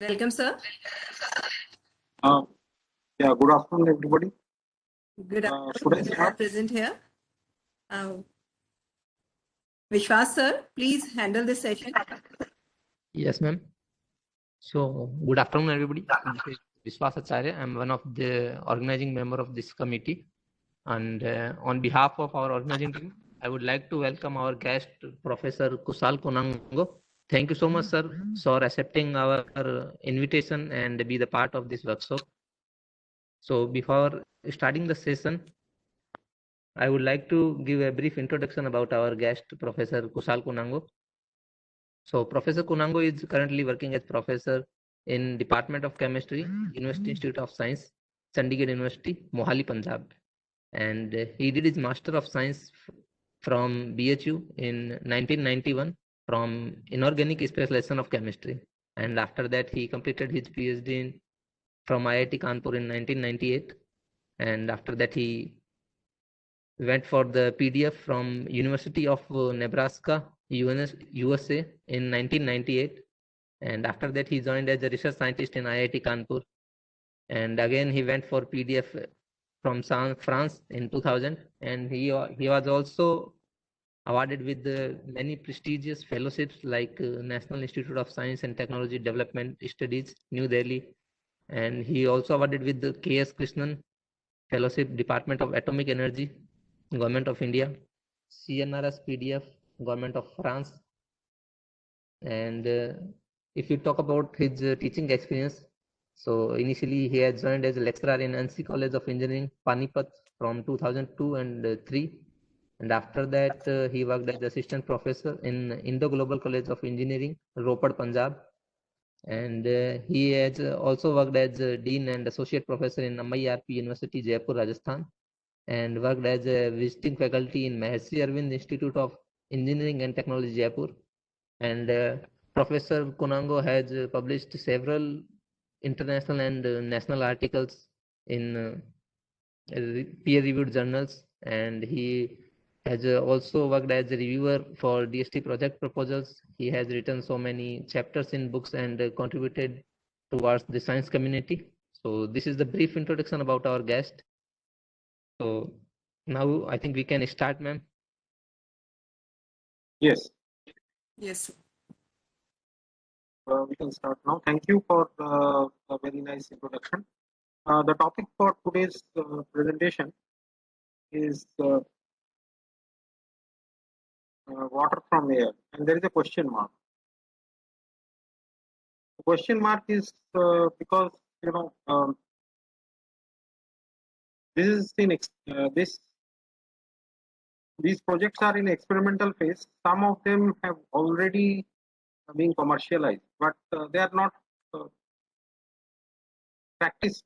Welcome, sir. Yeah, good afternoon, everybody. Good Should I afternoon. We are start? present here. Vishwas, sir, please handle this session. Yes, ma'am. So, good afternoon, everybody. This is Vishwas Acharya. I'm one of the organizing member of this committee. And on behalf of our organizing team, I would like to welcome our guest, Professor Kusal Konango. Thank you so much, sir, for accepting our invitation and be the part of this workshop. So, before starting the session, I would like to give a brief introduction about our guest, Professor Kusal Konango. So Professor Kunango is currently working as professor in Department of Chemistry, University Institute of Science, Chandigarh University, Mohali, Punjab. And he did his Master of Science from BHU in 1991 from Inorganic Specialization of Chemistry. And after that, he completed his PhD from IIT Kanpur in 1998. And after that, he went for the PDF from University of Nebraska, USA in 1998. And after that, he joined as a research scientist in IIT Kanpur. And again, he went for PDF from France in 2000. And he was also awarded with many prestigious fellowships like National Institute of Science and Technology Development Studies, New Delhi. And he also awarded with the K.S. Krishnan Fellowship, Department of Atomic Energy, Government of India, CNRS PDF, Government of France. And if you talk about his teaching experience, so initially he has joined as a lecturer in NC College of Engineering, Panipat from 2002 and 3. And after that, he worked as assistant professor in Indo Global College of Engineering, Ropar, Punjab. And he has also worked as a dean and associate professor in MIRP University, Jaipur, Rajasthan, and worked as a visiting faculty in Mahasi Arvind Institute of Engineering and Technology, Jaipur. And Professor Kunango has published several international and national articles in peer-reviewed journals, and he has also worked as a reviewer for DST project proposals. He has written so many chapters in books and contributed towards the science community. So this is the brief introduction about our guest. So now I think we can start, ma'am. Yes. Yes. We can start now. Thank you for a very nice introduction. The topic for today's presentation is water from air, and there is a question mark. The question mark is because this is in these projects are in experimental phase. Some of them have already been commercialized, but they are not practiced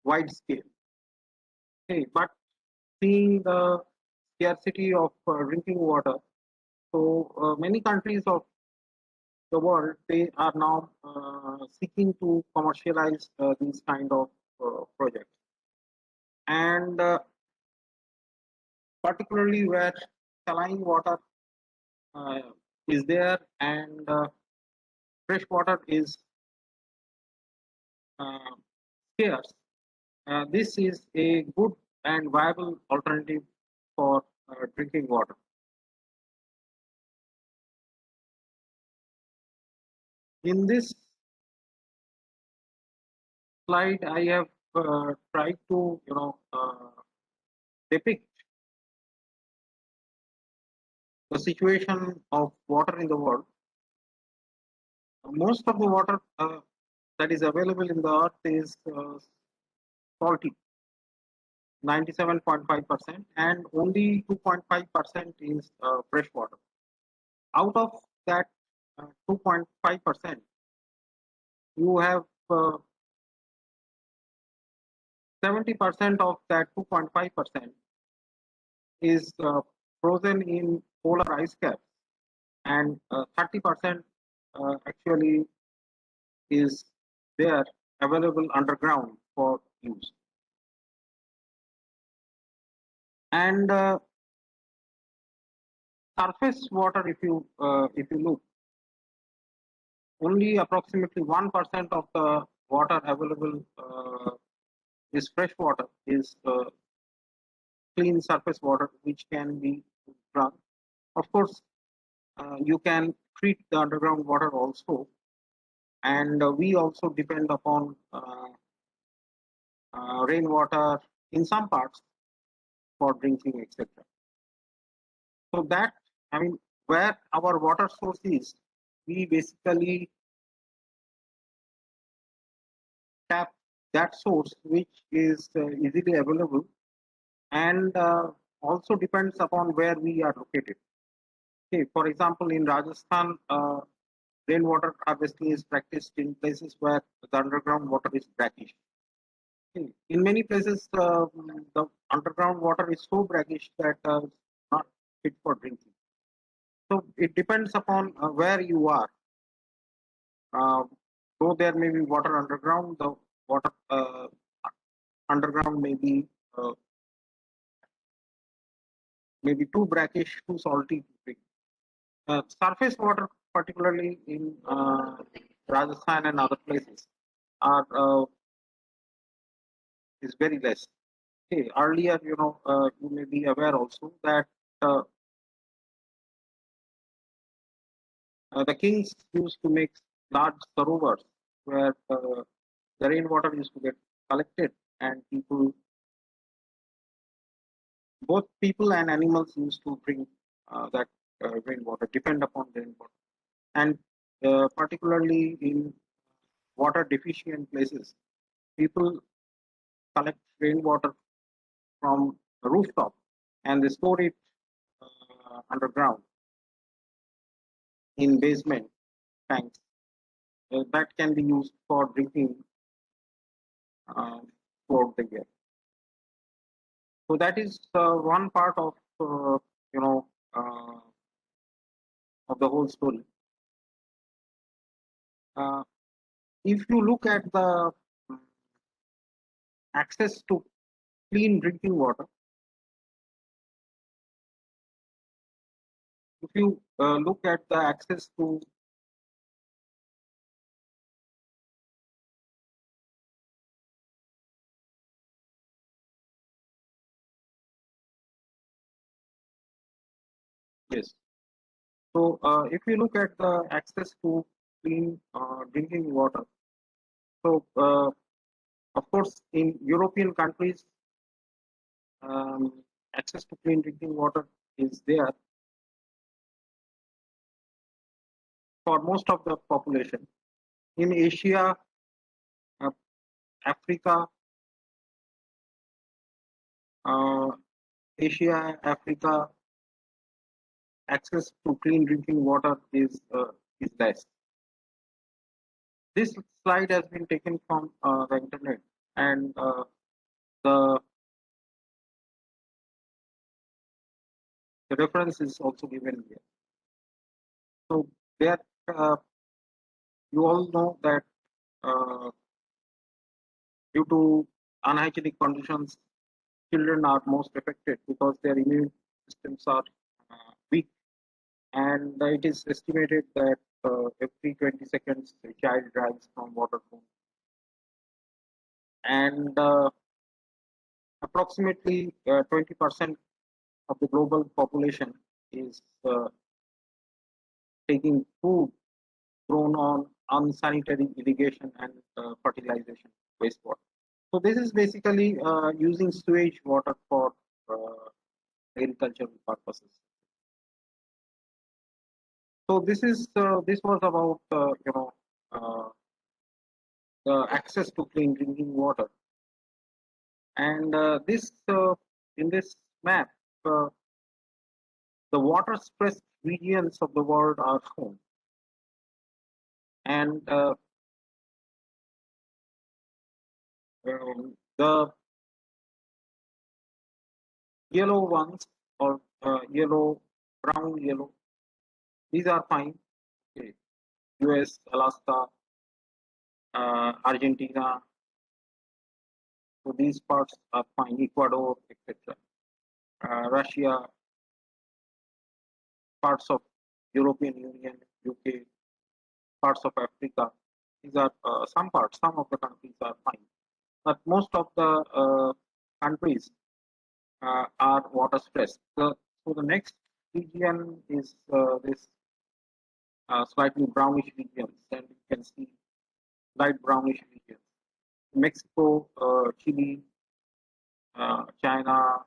wide scale. Okay, but seeing the scarcity of drinking water, so many countries of the world, they are now seeking to commercialize these kind of projects, and particularly where saline water is there and fresh water is scarce. This is a good and viable alternative for drinking water. In this slide, I have tried to depict the situation of water in the world. Most of the water that is available in the earth is salty, 97.5%, and only 2.5% is fresh water. Out of that 2.5%, you have 70% of that 2.5% is frozen in polar ice caps, and 30% actually is there available underground for use. And surface water, if you look, only approximately 1% of the water available is fresh water, is clean surface water, which can be drunk. Of course, you can treat the underground water also, and we also depend upon rainwater in some parts for drinking, etc. So that, I mean, where our water source is, we basically tap that source which is easily available, and also depends upon where we are located. Okay, for example, in Rajasthan, rainwater harvesting is practiced in places where the underground water is brackish. Okay. In many places, the underground water is so brackish that it's not fit for drinking. So it depends upon where you are. Though there may be water underground, the water underground may be too brackish, too salty to drink. Surface water, particularly in Rajasthan and other places, are is very less. Okay, earlier, you may be aware also that the kings used to make large sarovars where the rainwater used to get collected, and both people and animals used to drink that rainwater, depend upon rainwater. And particularly in water deficient places, people collect rainwater from the rooftop and they store it underground in basement tanks that can be used for drinking throughout the year. So that is one part of you know of the whole story. If you look at the access to clean drinking water, if you look at the access to yes, so if you look at the access to clean drinking water, so of course in European countries, access to clean drinking water is there for most of the population. In Asia, Africa, Africa, access to clean drinking water is less. This slide has been taken from the internet, and the reference is also given here. So there, you all know that due to unhygienic conditions, children are most affected because their immune systems are weak, and it is estimated that every 20 seconds a child dies from waterborne, and approximately 20% of the global population is taking food grown on unsanitary irrigation and fertilization wastewater. So this is basically using sewage water for agricultural purposes. So this was about the access to clean drinking water, and this in this map the water stressed regions of the world are shown, and the yellow ones, or yellow, brown, yellow, these are fine. Okay. US, Alaska, Argentina, so these parts are fine. Ecuador, etc. Russia, parts of European Union, UK, parts of Africa. These are some of the countries are fine, but most of the countries are water stressed. So the next region is this slightly brownish regions, and you can see light brownish regions. Mexico, Chile, China,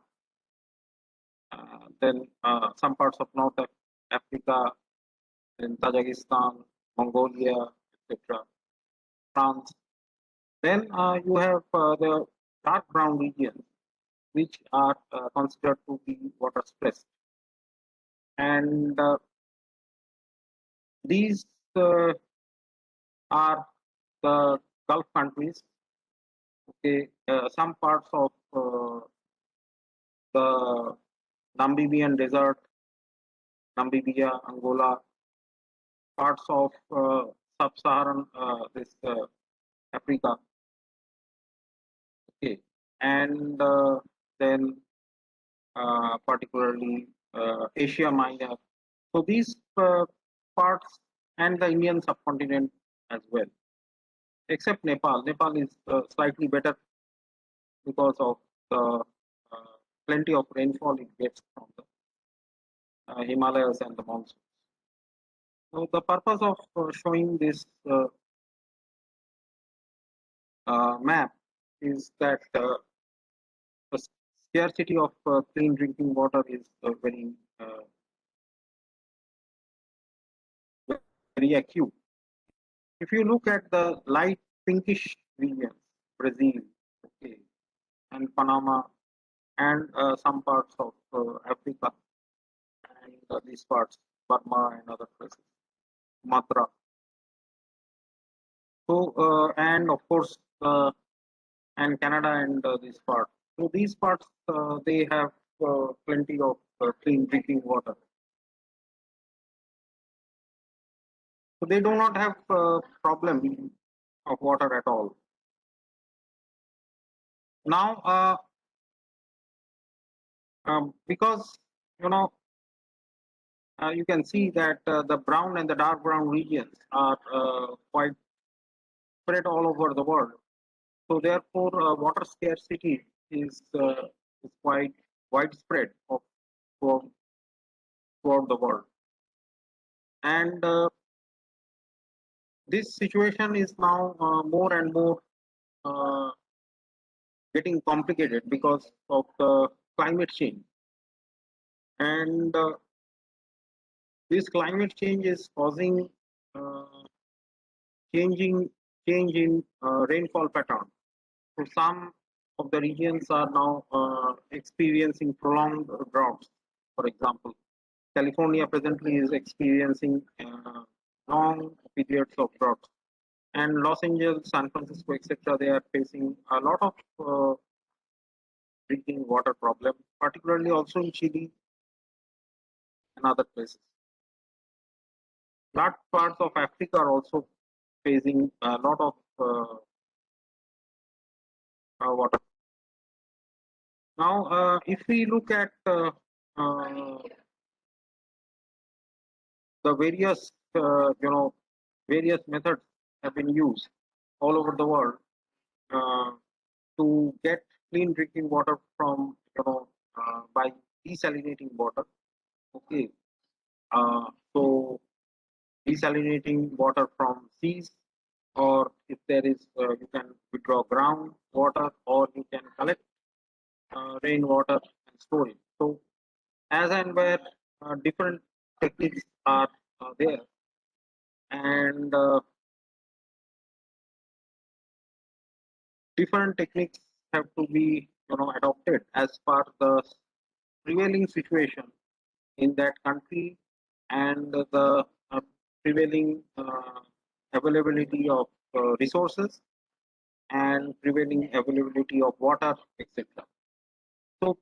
then some parts of North Africa, then Tajikistan, Mongolia, etc. France. Then you have the dark brown regions, which are considered to be water stressed, and these are the Gulf countries. Okay, some parts of the Namibian desert, Namibia, Angola, parts of sub-Saharan this Africa. Okay, and then particularly Asia Minor. So these parts and the Indian subcontinent as well, except Nepal. Nepal is slightly better because of the plenty of rainfall it gets from the Himalayas and the monsoons. So the purpose of showing this map is that the scarcity of clean drinking water is very acute. If you look at the light pinkish regions, Brazil, okay, and Panama, and some parts of Africa, and these parts, Burma and other places, Sumatra. So, and of course, and Canada and this part. So these parts, they have plenty of clean drinking water. So they do not have problem of water at all. Now, because you can see that the brown and the dark brown regions are quite spread all over the world. So therefore, water scarcity is quite widespread throughout the world. And this situation is now more and more getting complicated because of the climate change. And this climate change is causing change in rainfall pattern. So some of the regions are now experiencing prolonged droughts. For example, California presently is experiencing long periods of droughts, and Los Angeles, San Francisco, etc. They are facing a lot of drinking water problem, particularly also in Chile and other places. Large parts of Africa are also facing a lot of water. Now, if we look at the various, various methods have been used all over the world to get clean drinking water from, by desalinating water. Okay, so desalinating water from seas, or if there is, you can withdraw ground water, or you can collect rainwater and store it. So as and where different techniques are there, and different techniques have to be adopted as per the prevailing situation in that country and the prevailing availability of resources and prevailing availability of water, etc. So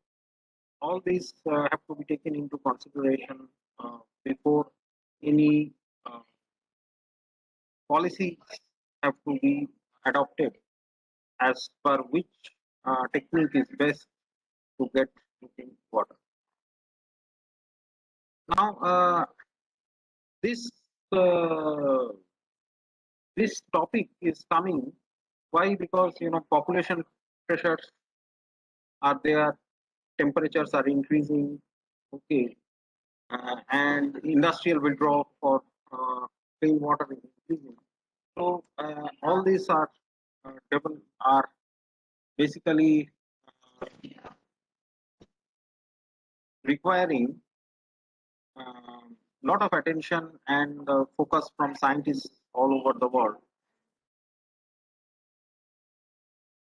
all these have to be taken into consideration before any policies have to be adopted as per which technique is best to get drinking water. Now, this this topic is coming. Why? Because population pressures are there, temperatures are increasing, okay, and industrial withdrawal for clean water is increasing. So all these are basically requiring a lot of attention and focus from scientists all over the world.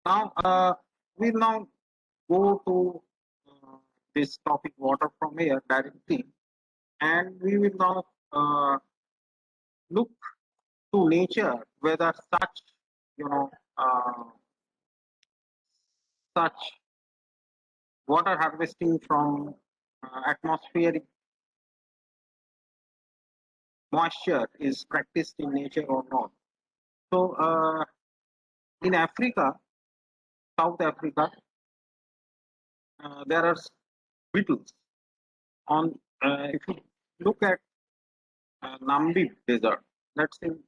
Now, we'll now go to this topic water from air directly, and we will now look to nature whether such, such water harvesting from atmospheric moisture is practiced in nature or not. So, in Africa, South Africa, there are beetles. If you look at Namib Desert, that's in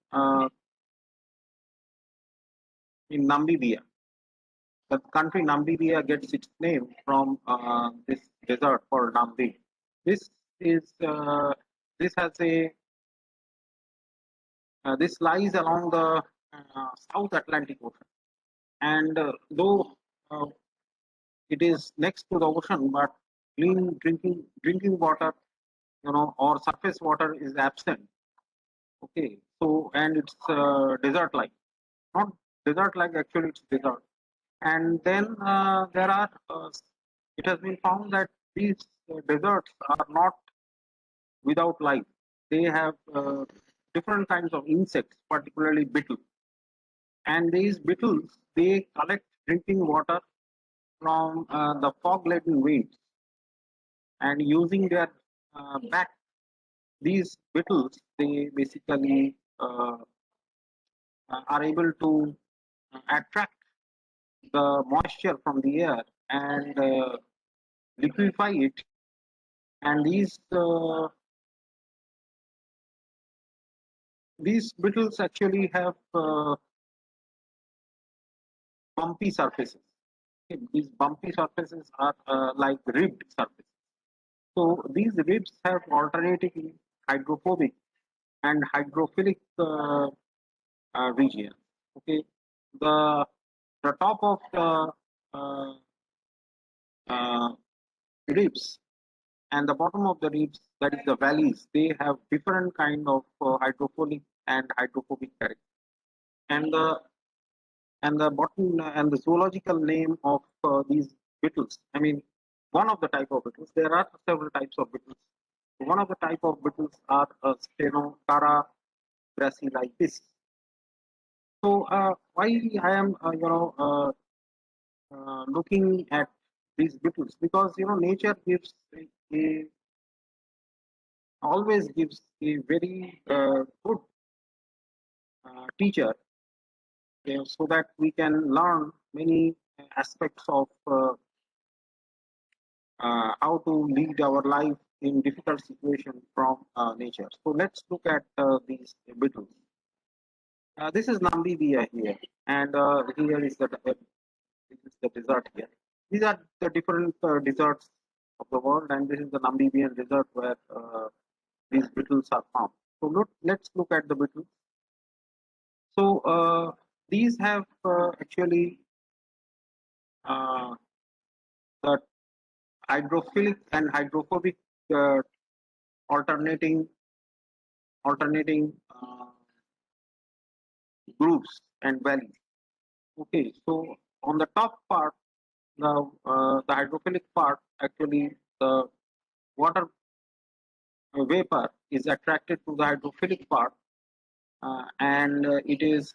Namibia. The country Namibia gets its name from this desert called Namib. This has a this lies along the South Atlantic Ocean, and though it is next to the ocean, but clean drinking water, or surface water is absent. Okay, so and it's desert-like, not desert-like, actually it's desert. And then there are it has been found that these deserts are not without life. They have different kinds of insects, particularly beetles. And these beetles, they collect drinking water from the fog-laden winds, and using their back, these beetles, they basically are able to attract the moisture from the air and liquefy it, and these beetles actually have bumpy surfaces. Okay, these bumpy surfaces are like ribbed surfaces. So these ribs have alternating hydrophobic and hydrophilic region. Okay, the top of the ribs and the bottom of the ribs, that is the valleys, they have different kind of hydrophilic and hydrophobic character. And the bottom and the zoological name of these beetles. I mean, one of the type of beetles. There are several types of beetles. One of the type of beetles are Stenocara gracilipis. So why I am looking at these beetles, because nature gives always gives a very good teacher, so that we can learn many aspects of how to lead our life in difficult situations from nature. So let's look at these beetles. This is Namibia here, and here is the desert here. These are the different deserts of the world, and this is the Namibian desert where these beetles are found. So let's look at the beetles. So these have actually the hydrophilic and hydrophobic alternating groups and valleys. Okay, so on the top part, the hydrophilic part, actually the water vapor is attracted to the hydrophilic part, and it is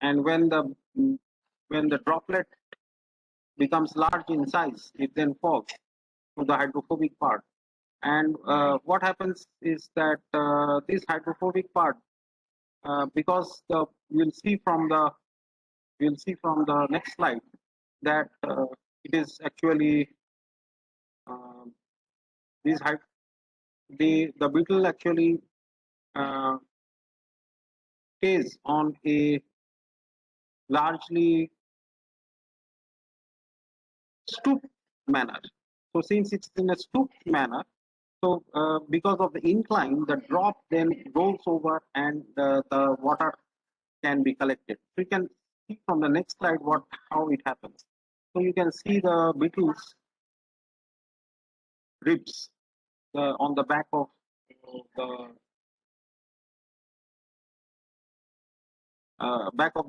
and when the droplet becomes large in size, it then falls to the hydrophobic part. And what happens is that this hydrophobic part, because we'll see from the next slide that it is actually the beetle actually is on a largely stooped manner. So since it's in a stooped manner, so because of the incline, the drop then rolls over and the water can be collected. So you can see from the next slide how it happens. So you can see the beetle's ribs on the back of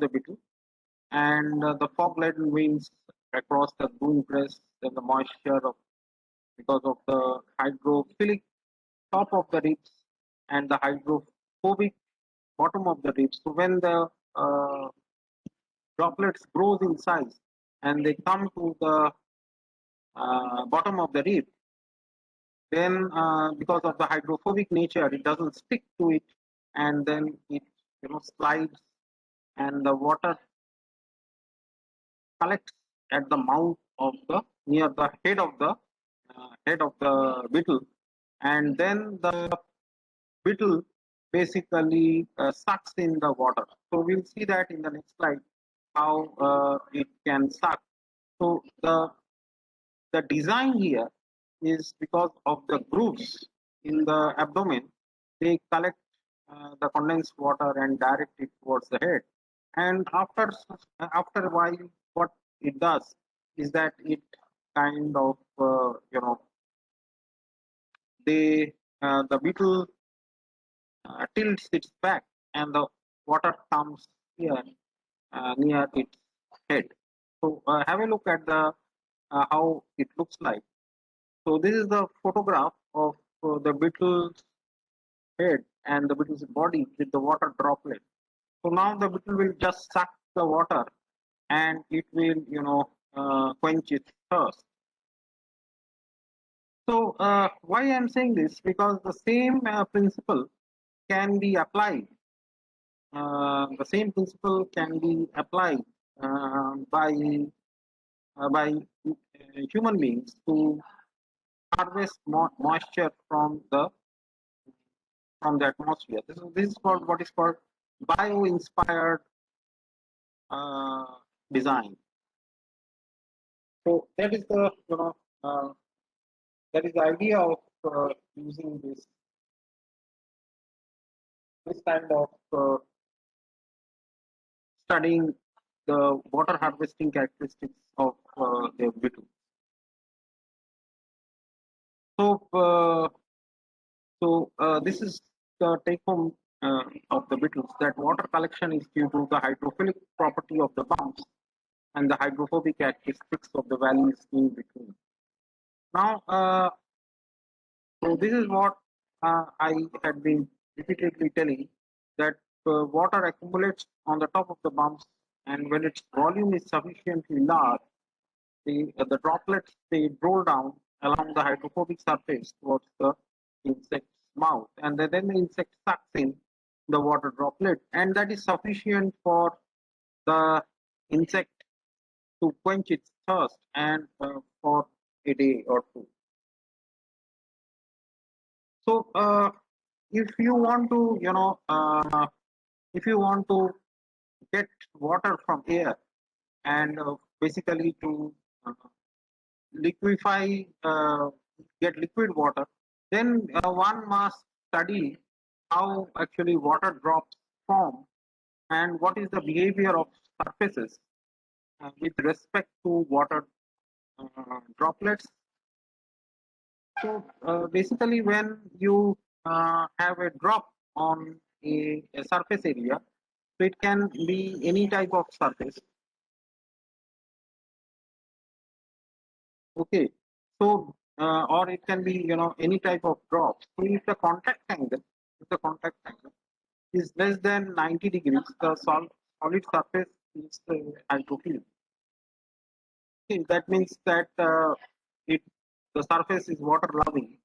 the beetle, and the fog-laden winds across the green crest, and the moisture because of the hydrophilic top of the ribs and the hydrophobic bottom of the ribs. So when the droplets grows in size and they come to the bottom of the rib, then because of the hydrophobic nature, it doesn't stick to it, and then it slides, and the water collects at the mouth of the near the head of the beetle, and then the beetle basically sucks in the water. So we'll see that in the next slide how it can suck. So the design here is because of the grooves in the abdomen, they collect the condensed water and direct it towards the head. And after a while, what it does is that it kind of the beetle tilts its back and the water comes here near its head. So have a look at the how it looks like. So this is the photograph of the beetle's head and the beetle's body with the water droplet. So now the beetle will just suck the water and it will quench its thirst. So why I'm saying this? Because the same principle can be applied. The same principle can be applied by human beings to harvest moisture from the atmosphere. This is called what is called bio-inspired design. So that is the that is the idea of using this kind of studying the water harvesting characteristics of the beetle. So this is the take-home of the beetles, that water collection is due to the hydrophilic property of the bumps and the hydrophobic characteristics of the valleys in between. Now, so this is what I had been repeatedly telling, that water accumulates on the top of the bumps, and when its volume is sufficiently large, the droplets, they roll down along the hydrophobic surface towards the insect's mouth, and then the insect sucks in the water droplet, and that is sufficient for the insect to quench its thirst and for a day or two. So if you want to get water from air and basically to liquefy get liquid water, then one must study how actually water drops form and what is the behavior of surfaces with respect to water droplets. So basically, when you have a drop on a surface area, so it can be any type of surface. Okay, so or it can be any type of drop. So if the contact angle is less than 90 degrees, the solid surface is hydrophilic. Okay, that means that the surface is water loving.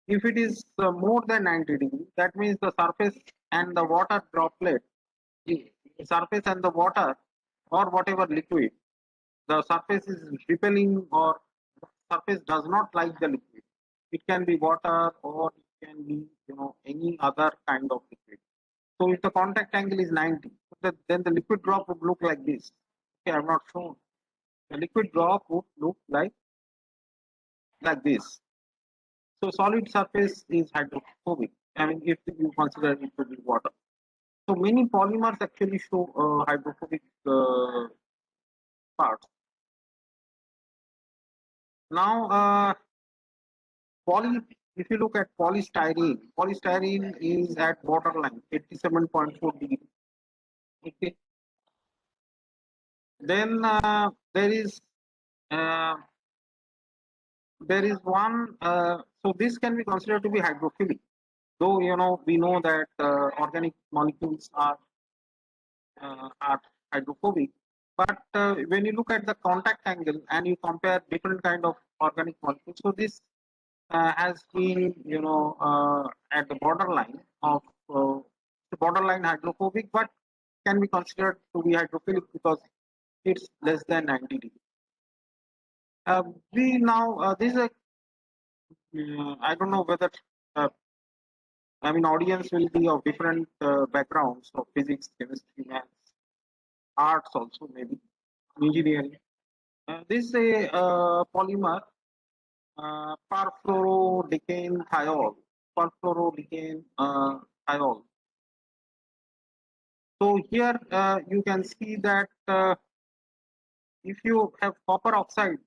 If it is more than 90 degrees, that means the surface and the water droplet, the surface and the water or whatever liquid, the surface is repelling or the surface does not like the liquid. It can be water or it can be any other kind of liquid. So if the contact angle is 90, then the liquid drop would look like this. Okay, I have not shown. The liquid drop would look like this. So solid surface is hydrophobic. I mean, if you consider it to be water. So many polymers actually show hydrophobic parts. Now, if you look at polystyrene is at borderline 87.4 degrees. Okay. Then uh, there is one. So this can be considered to be hydrophilic, though we know that organic molecules are hydrophobic. But when you look at the contact angle and you compare different kind of organic molecules, so this has been at the borderline of borderline hydrophobic, but can be considered to be hydrophilic because it's less than 90 degrees. This is a I don't know whether I mean audience will be of different backgrounds of physics, chemistry, maths, arts also maybe engineering. This is a polymer perfluorodecane thiol. Perfluorodecane thiol. So here you can see that if you have copper oxide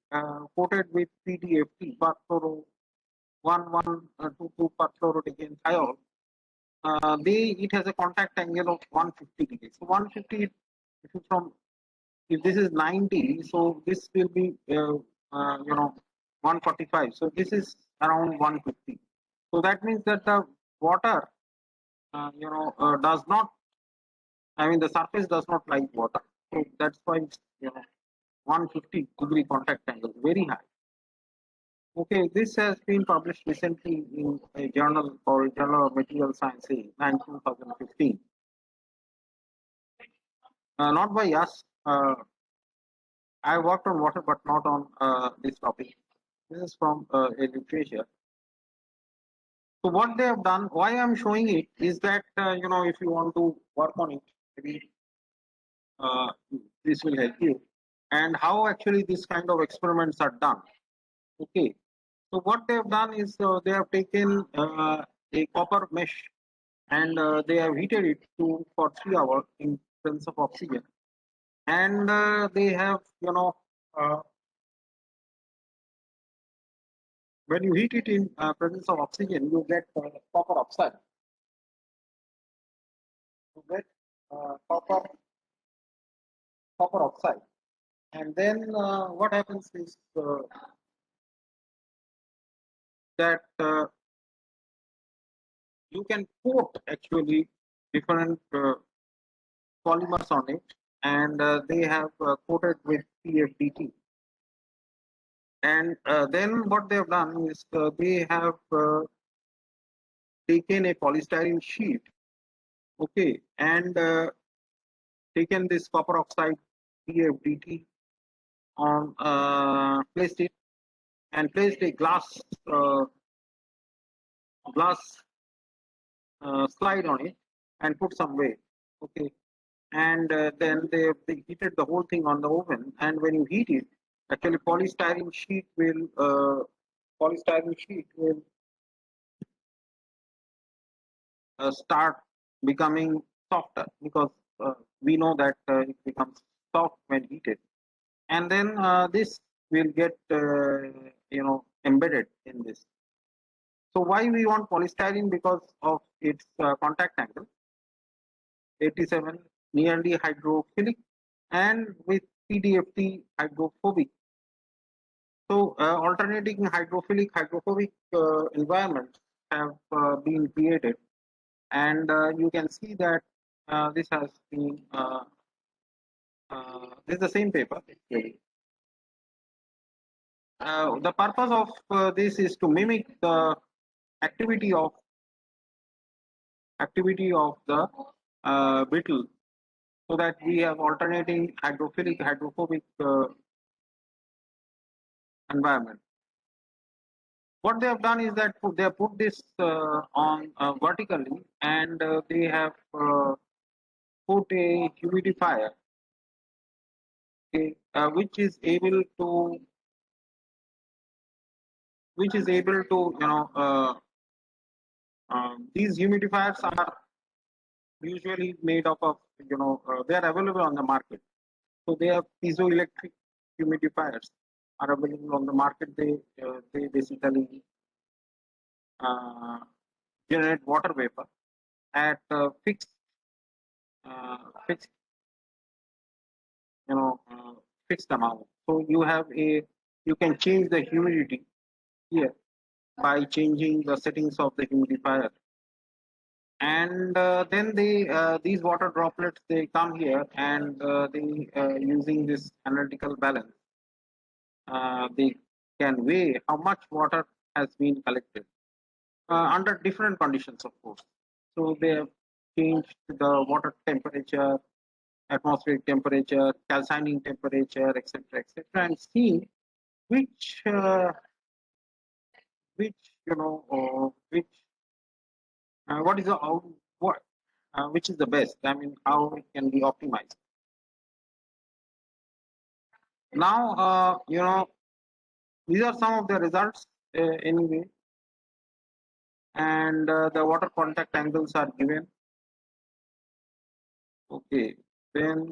coated with PDFT, perfluoro 1122 perfluorodecane thiol, it has a contact angle of 150 degrees. So 150, if this is 90, so this will be 145. So this is around 150. So that means that the water does not. I mean the surface does not like water. So that's why it's 150 degree contact angle, very high. Okay, this has been published recently in a journal called Journal of Material Sciences in 2015. Not by us. I worked on water, but not on this topic. This is from a literature. So what they have done, why I'm showing it is that if you want to work on it, maybe this will help you, and how actually this kind of experiments are done. Okay, so what they have done is they have taken a copper mesh and they have heated it for 3 hours in presence of oxygen, and they have when you heat it in presence of oxygen, you get copper oxide. You get copper oxide, and then what happens is that you can coat actually different polymers on it, and they have coated with PFDT. And then what they have done is they have taken a polystyrene sheet, okay, and taken this copper oxide PFDT on placed it and placed a glass slide on it and put some weight, okay, and then they heated the whole thing on the oven, and when you heat it, actually polystyrene sheet will start becoming softer, because we know that it becomes soft when heated, and then this will get embedded in this. So why we want polystyrene? Because of its contact angle 87, nearly hydrophilic, and with PDFT hydrophobic. So alternating hydrophobic environments have been created, and you can see that this has been this is the same paper actually. The purpose of this is to mimic the activity of the brittle, so that we have alternating hydrophobic environment. what they have done is that they have put this on vertically, and they have put a humidifier, okay, which is able to these humidifiers are usually made up of they are available on the market. So they have piezoelectric humidifiers are available on the market. They basically uh, generate water vapor at fixed fixed amount. So you can change the humidity here by changing the settings of the humidifier, and then these water droplets, they come here, and they using this analytical balance, they can weigh how much water has been collected under different conditions, of course. So they have changed the water temperature, atmospheric temperature, calcining temperature, etc., and see which which which what is the what which is the best. I mean, how it can be optimized. Now, these are some of the results anyway, and the water contact angles are given. Okay, then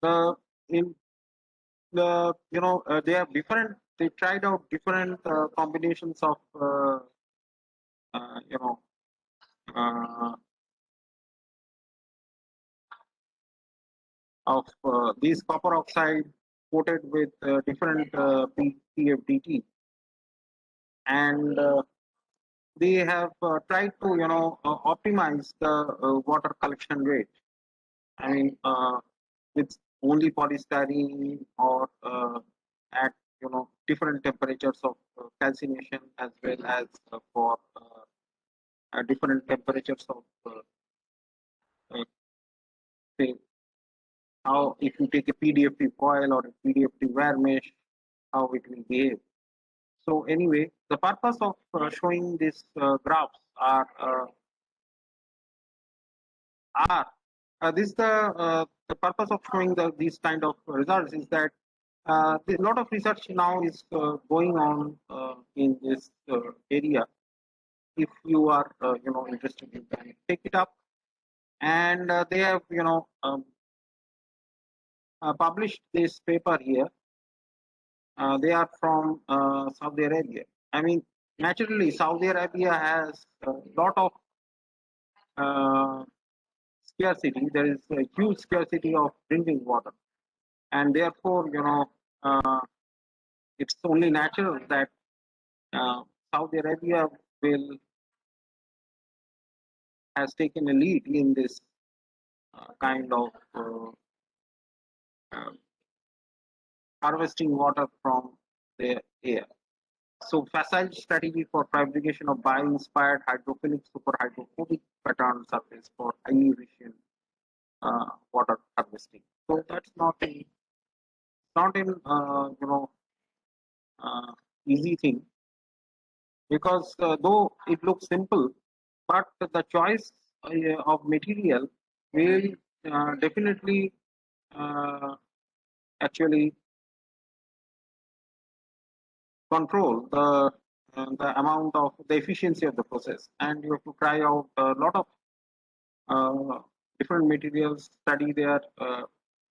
the in the they have different. They tried out different combinations of uh, you know these copper oxide coated with different PFDT, and they have tried to optimize the water collection rate. I mean, with only polystyrene or at different temperatures of calcination, as well as for different temperatures of say how, if you take a PDFT coil or a PDFT wire mesh, how it will behave. So anyway, the purpose of showing these graphs are this the purpose of showing these kind of results is that a lot of research now is going on in this area. If you are interested, you can take it up, and they have published this paper here. They are from Saudi Arabia. I mean, naturally, Saudi Arabia has a lot of scarcity. There is a huge scarcity of drinking water, and therefore, it's only natural that Saudi Arabia will has taken a lead in this kind of uh, harvesting water from the air. So facile strategy for fabrication of bio-inspired hydrophilic superhydrophobic pattern surface for highly efficient water harvesting. So that's not an easy thing, because though it looks simple, but the choice of material will definitely actually control the amount of the efficiency of the process, and you have to try out a lot of different materials, study their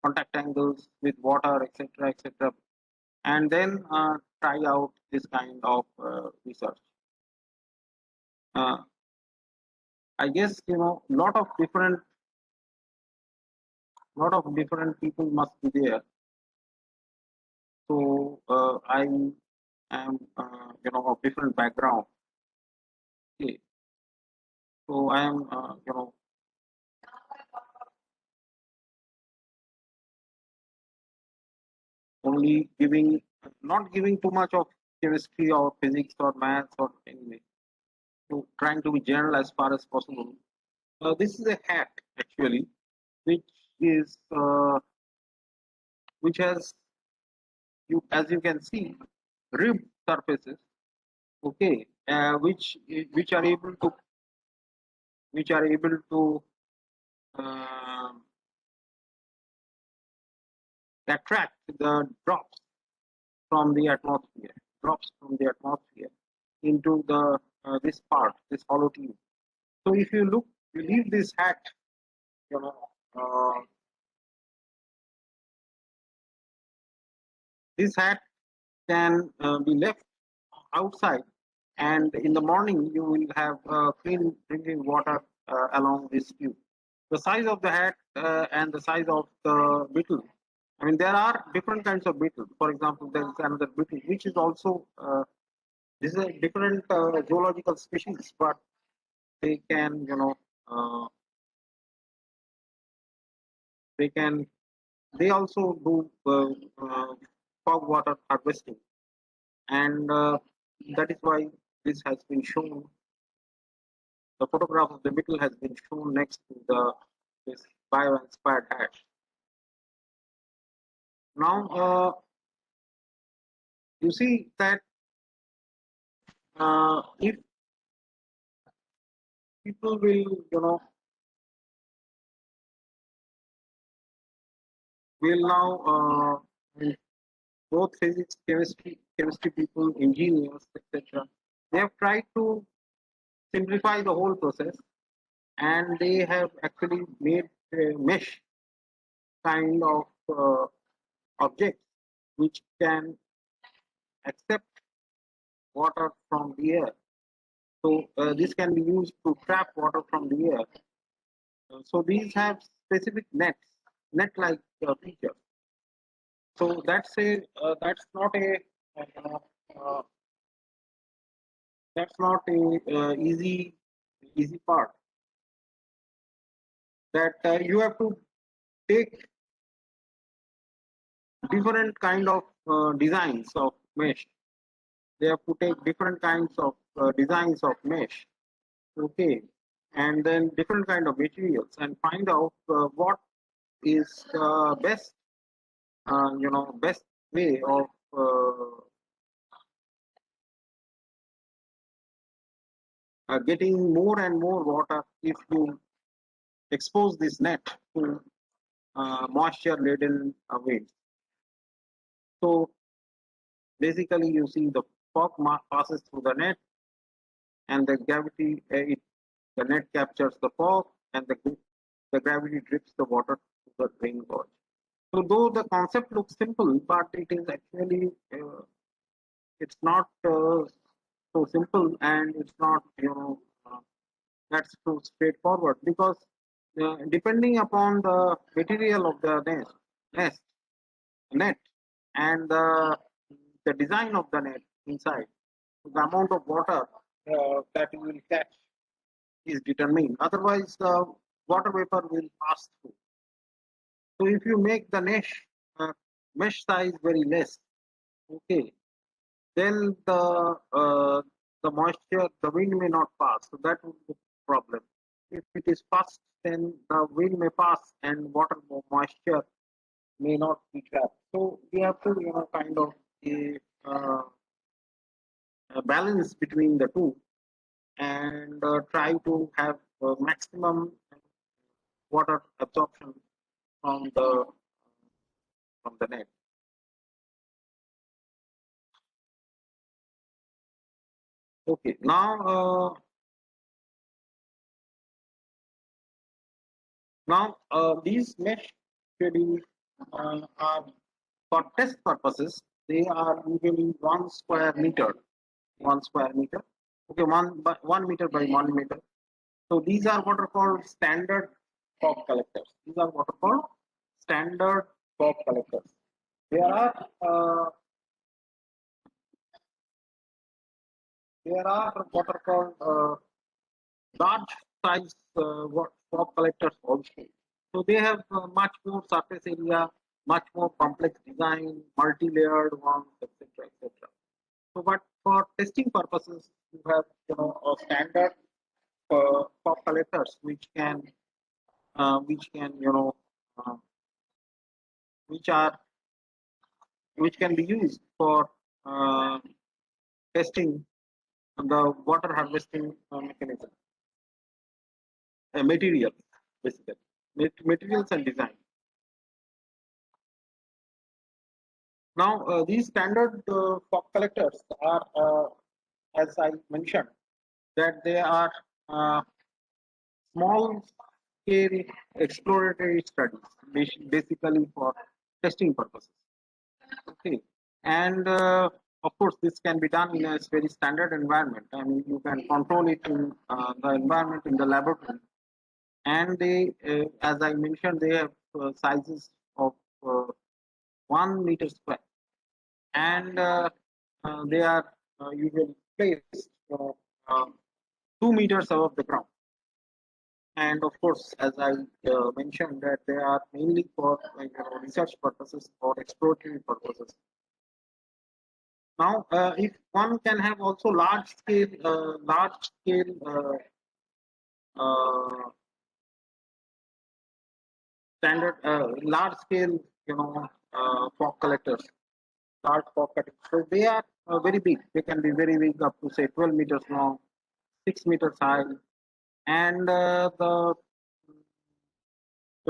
contact angles with water, etc., etc., and then try out this kind of research. I guess lot of different people must be there. So I am of different background. Okay. So I am only not giving too much of chemistry or physics or maths or anything. So trying to be general as far as possible. This is a hat actually, which is which has as you can see, ribbed surfaces, okay, which are able to attract the drops from the atmosphere, into the this hollow tube. So if you leave this hat, you know, this hat can be left outside, and in the morning you will have clean drinking water along this tube. The size of the hat and the size of the beetle. I mean, there are different kinds of beetle. For example, there is another beetle which is also this is a different zoological species, but they can, they also do fog water harvesting, and that is why this has been shown. The photograph of the beetle has been shown next to this bio-inspired hat. Now, you see that if people will, will now both physics, chemistry people, engineers, etc. They have tried to simplify the whole process, and they have actually made a mesh kind of objects which can accept water from the air. So this can be used to trap water from the air. So these have specific net-like features. So that's not a easy part. That you have to take different kind of designs of mesh. They have to take different kinds of designs of mesh, okay, and then different kind of materials, and find out what is the best, best way of getting more and more water if you expose this net to moisture-laden winds. So basically, you see the fog passes through the net, and the gravity, the net captures the fog, and the gravity drips the water to the drain gauge. So though the concept looks simple, but it is actually it's not so simple, and it's not that's so straightforward, because depending upon the material of the net, and the design of the net inside, the amount of water that you will catch is determined. Otherwise, the water vapor will pass through. So if you make the mesh size very less, okay, then the moisture, the wind may not pass. So that would be the problem. If it is fast, then the wind may pass and water moisture may not be trapped. So we have to, kind of a balance between the two, and try to have maximum water absorption from the net. Okay, now these mesh schedules are for test purposes. They are usually 1 square meter. 1 square meter. Okay, 1 meter by 1 meter. So these are what are called standard fog collectors. These are what are called standard fog collectors. There are what are called large size fog collectors also. So they have much more surface area, much more complex design, multi-layered ones, etc., etc. So, but for testing purposes, you have a standard fog collectors which are which can be used for testing the water harvesting mechanism, materials, basically, materials and design. Now, these standard fog collectors are, as I mentioned, that they are small scale exploratory studies, basically for testing purposes. Okay, and of course, this can be done in a very standard environment. I mean, you can control it in the environment in the laboratory, and they, as I mentioned, they have sizes of 1 meter square, and they are usually placed uh, 2 meters above the ground. And of course, as I mentioned, that they are mainly for research purposes or exploratory purposes. Now, if one can have also large scale standard large scale fog collectors, large fog collectors. So they are very big. They can be very big, up to say 12 meters long, 6 meters high, and the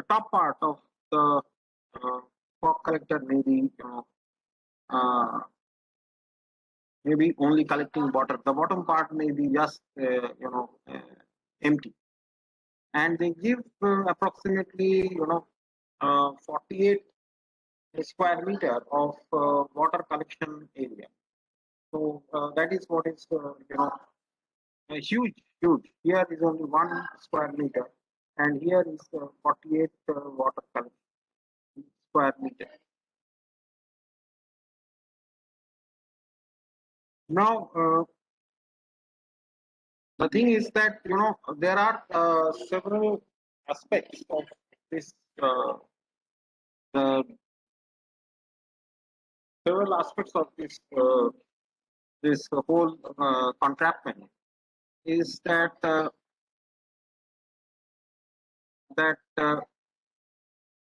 top part of the fog collector may be maybe only collecting water. The bottom part may be just empty, and they give approximately 48 square meter of water collection area. So that is what is huge. Here is only 1 square meter, and here is 48 water collection square meter. Now, the thing is that there are several aspects of this several aspects of this whole contraption is that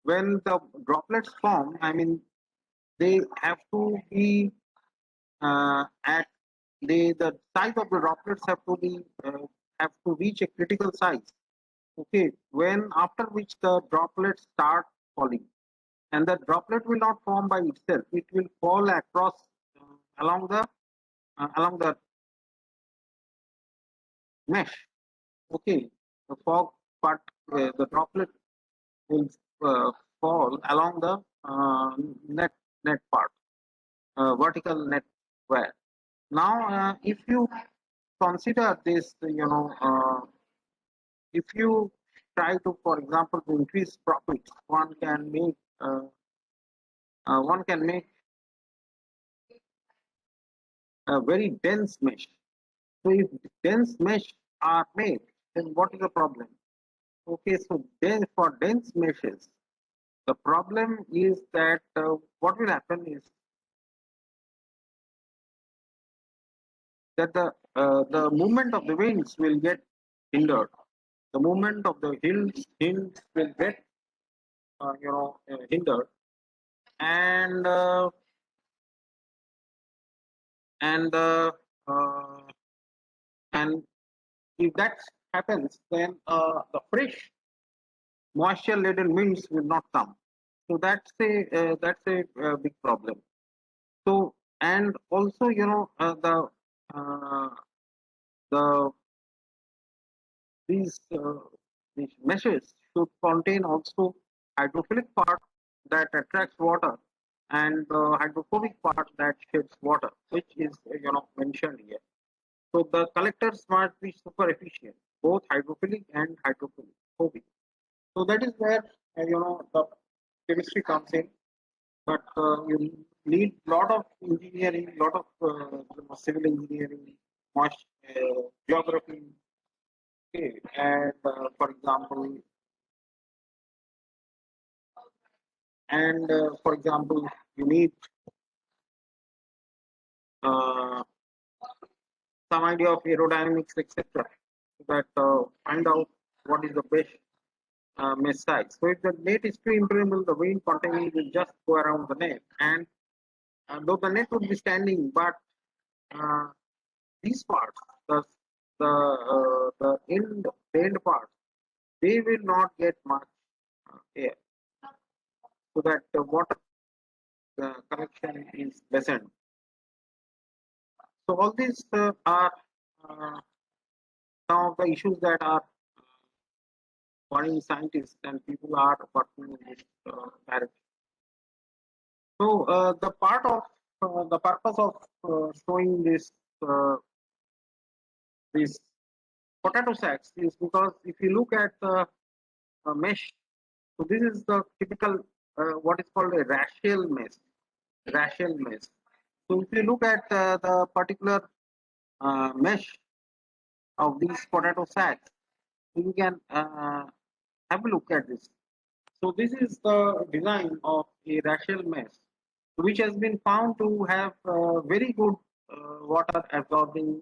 when the droplets form, I mean, they have to be at the size of the droplets have to reach a critical size. Okay, when after which the droplets start falling, and the droplet will not form by itself; it will fall across along the mesh. Okay, the fog part, the droplet will fall along the net part, vertical net wire. Now, if you consider this, if you try to, for example, to increase profits, one can make a very dense mesh. So if dense mesh are made, then what is the problem? Okay, so then for dense meshes, the problem is that what will happen is that the movement of the wings will get hindered. The movement of the hills will get hindered, and and if that happens, then the fresh moisture laden winds will not come. So that's a big problem. So, and also these meshes should contain also hydrophilic part that attracts water, and hydrophobic part that sheds water, which is mentioned here. So the collectors must be super efficient, both hydrophilic and hydrophobic. So that is where the chemistry comes in, but you need lot of engineering, lot of civil engineering, geography. Okay, and for example, you need some idea of aerodynamics, etc. That find out what is the best mesh size. So if the net is too impermeable, the wind containment will just go around the net, and though the net would be standing, but these parts, the end parts, they will not get much air, so that the water connection is lessened. So all these are some of the issues that are worrying scientists, and people are working in this direction. So the purpose of showing uh, this potato sacks is because if you look at the mesh, so this is the typical what is called a racial mesh. Racial mesh. So if you look at the particular mesh of these potato sacks, you can have a look at this. So this is the design of a racial mesh, which has been found to have very good water absorbing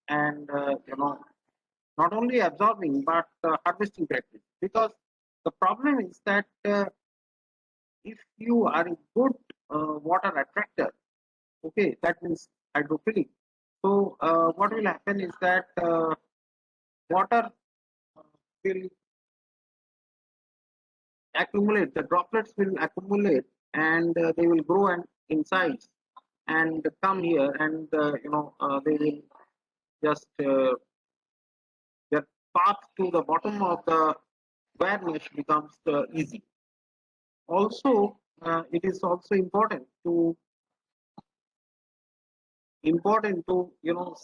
and not only absorbing but harvesting practice. Because the problem is that if you are a good water attractor, okay, that means hydrophilic. So what will happen is that water will accumulate, the droplets will accumulate, and they will grow and in size and come here, and they will just their path to the bottom of the wire mesh becomes easy. Also, it is also important to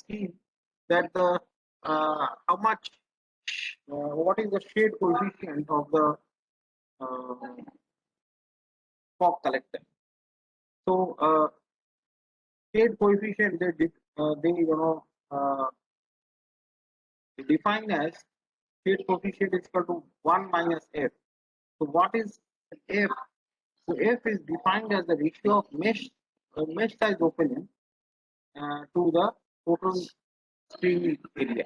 see that the how much what is the shade coefficient of the fog collector. So shade coefficient they define as shade coefficient is equal to 1 minus f. So what is f? So f is defined as the ratio of mesh size opening to the total screen area.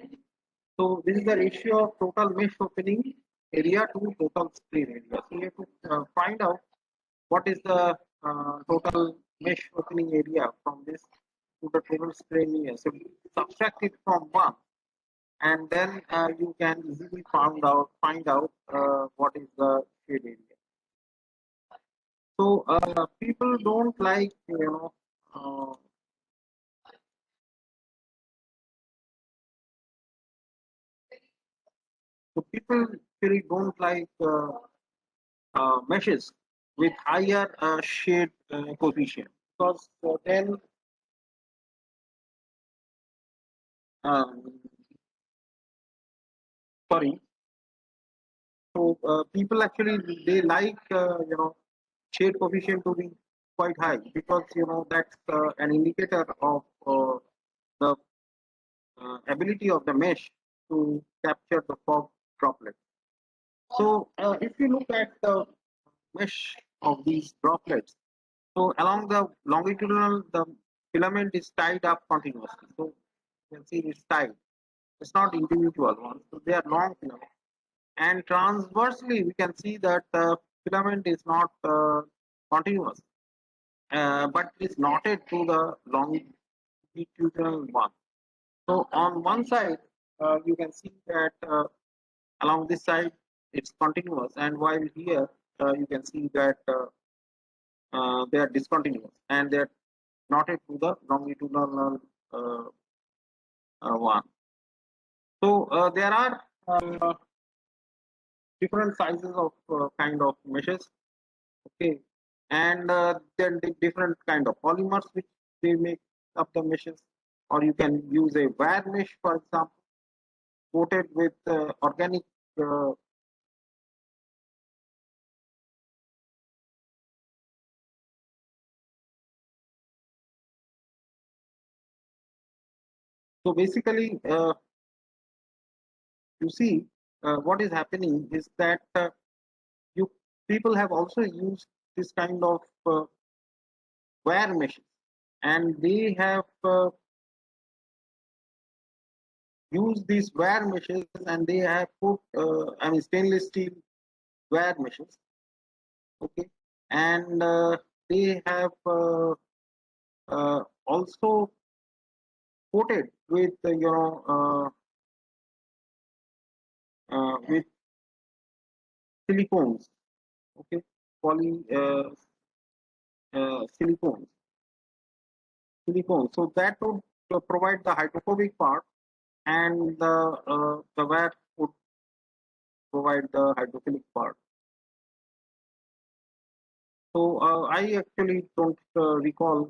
So this is the ratio of total mesh opening area to total screen area. So you have to find out what is the total mesh opening area from this to the total screen area. So subtract it from 1, and then you can easily find out what is the shade area. So people don't like so people really don't like meshes with higher shade coefficient, because then um, sorry. So people actually they like shade coefficient to be quite high, because that's an indicator of the ability of the mesh to capture the fog droplet. So if you look at the mesh of these droplets, so along the longitudinal, the filament is tied up continuously. So you can see it's tied. It's not individual ones. So they are long filament. And transversely, we can see that the filament is not continuous, but it is knotted to the longitudinal one. So on one side, you can see that along this side it's continuous, and while here you can see that they are discontinuous and they are knotted to the longitudinal one. So there are different sizes of kind of meshes, okay, and then different kind of polymers which they make up the meshes, or you can use a wire mesh, for example, coated with organic so basically you see what is happening is that you people have also used this kind of wire meshes, and they have used these wire meshes, and they have put stainless steel wire meshes, okay, and they have also coated with with silicones, okay, poly silicones, so that would provide the hydrophobic part, and the wax would provide the hydrophilic part. So I actually don't recall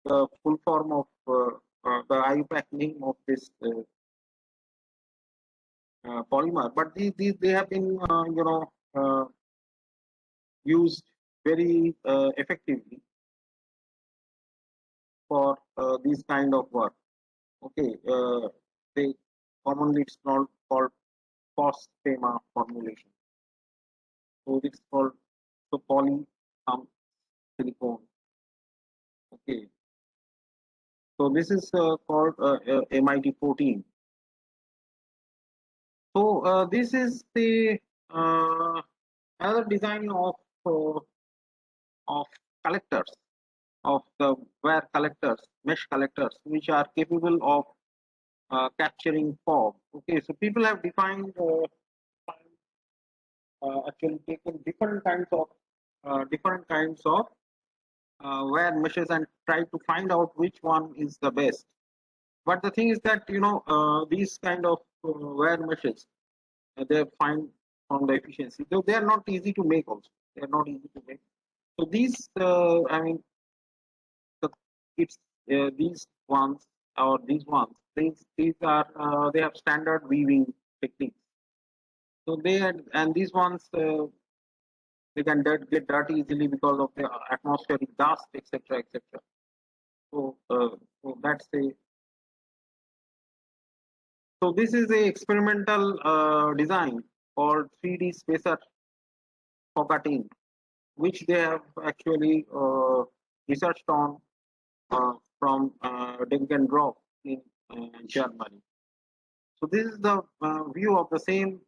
the full form of the IUPAC name of this polymer, but these they have been used very effectively for these kind of work. Okay, they commonly it's called phosphema formulation. So it's called the poly silicone. Okay, so this is called MIT14. So this is the another design of collectors, of the wire collectors, mesh collectors, which are capable of capturing fog. Okay, so people have defined actually taken different kinds of wire meshes and try to find out which one is the best. But the thing is that these kind of wire meshes, they find from the efficiency, though they are not easy to make. Also, they are not easy to make. So these, I mean, it's these ones or these ones. These are they have standard weaving techniques. So they had, and these ones they can get dirty easily because of the atmospheric dust, etc., etc. So, so that's a. So this is a experimental design called 3D spacer forgatting, which they have actually researched on from Drop in Germany. So this is the view of the same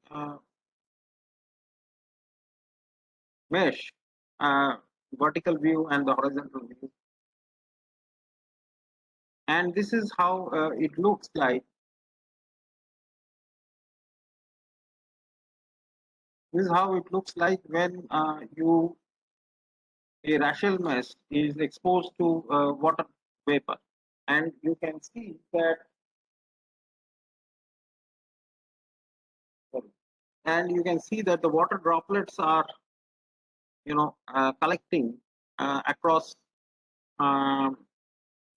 mesh, vertical view and the horizontal view. And this is how it looks like. This is how it looks like when a racial mesh is exposed to water vapor, and you can see that. And you can see that the water droplets are, collecting across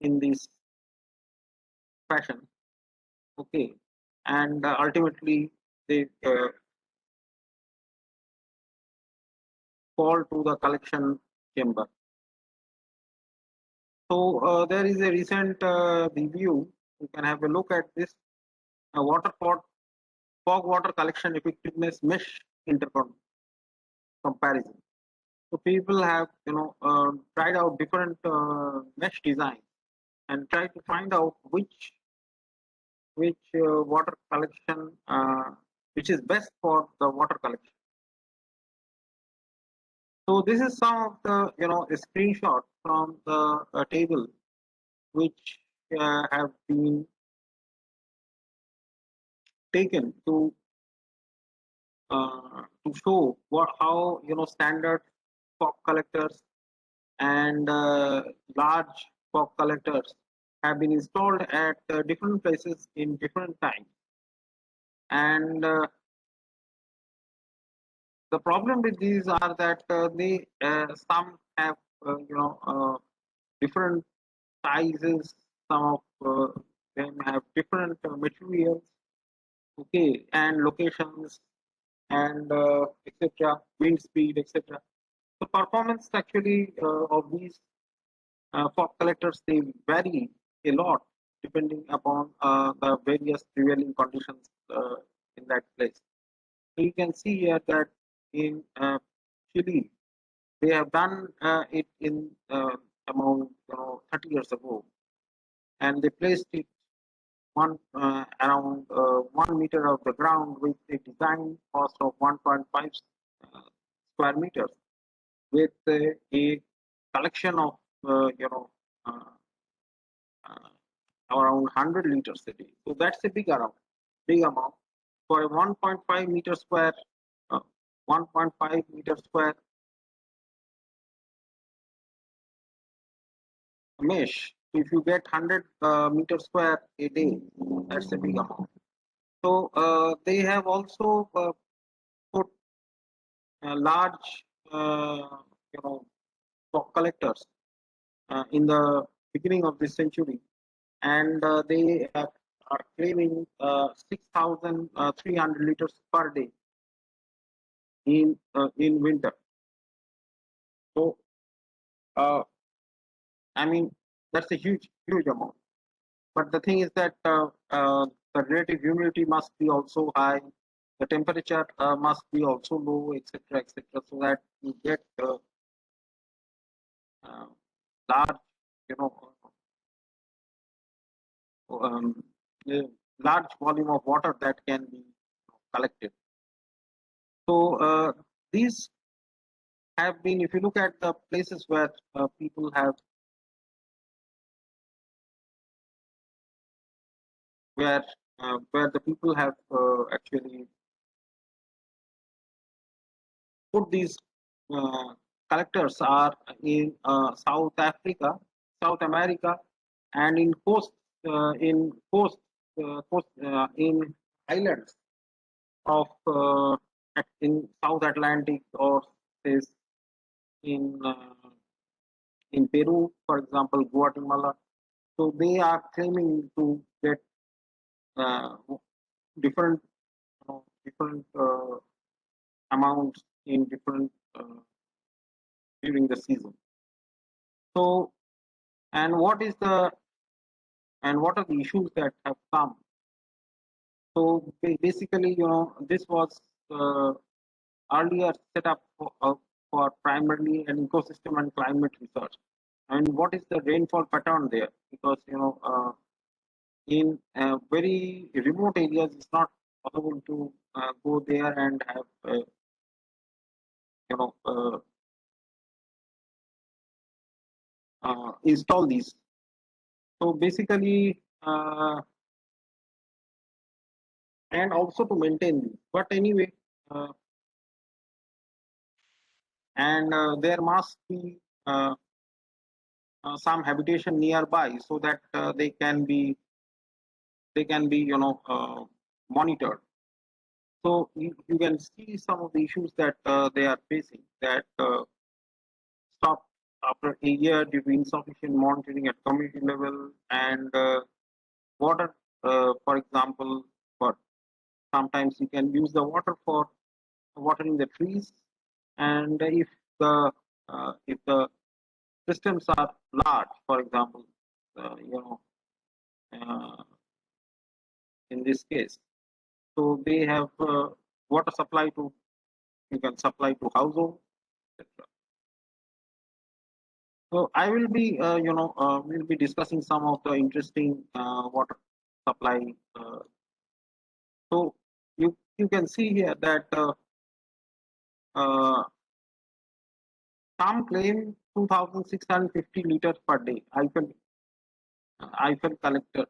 in this fashion. Okay, and ultimately they fall to the collection chamber. So there is a recent review. You can have a look at this fog water collection effectiveness mesh comparison. So people have tried out different mesh designs and tried to find out which water collection which is best for the water collection. So this is some of the a screenshot from the table which have been taken to show how standard fog collectors and large fog collectors have been installed at different places in different times. And the problem with these are that they some have different sizes, some of them have different materials, okay, and locations, and etc., wind speed, etc. The performance actually of these fog collectors, they vary a lot depending upon the various prevailing conditions in that place. So you can see here that in Chile, they have done it in about 30 years ago, and they placed it around 1 meter of the ground with a design cost of 1.5 square meters, with a collection of uh, around 100 liters a day. So that's a big amount for a 1.5 meter square, 1.5 meter square mesh. If you get 100 meter square a day, that's a big amount. So they have also put large, collectors in the beginning of this century, and they are claiming 6,300 liters per day in winter. So I mean that's a huge amount. But the thing is that the relative humidity must be also high. The temperature must be also low, etc., etc., so that you get large, you know, um, a large volume of water that can be collected. So these have been, if you look at the places where people have, where the people have actually put these collectors are in South Africa, South America, and in in islands of in South Atlantic, or says in Peru, for example, Guatemala. So they are claiming to get uh, different different amounts in different during the season. So, and what are the issues that have come? So basically, this was earlier set up for primarily an ecosystem and climate research. And what is the rainfall pattern there? Because in very remote areas, it's not possible to go there and have install these. So basically, and also to maintain these. But anyway, and there must be some habitation nearby so that they can be monitored. So you can see some of the issues that they are facing, that stopped after a year due to insufficient monitoring at community level, and water, for example, for sometimes you can use the water for watering the trees, and if the systems are large, for example, uh, in this case, so they have water supply to, you can supply to household, etc. So I will be, we'll be discussing some of the interesting water supply. So you can see here that some claim 2,650 liters per day. Eiffel collector.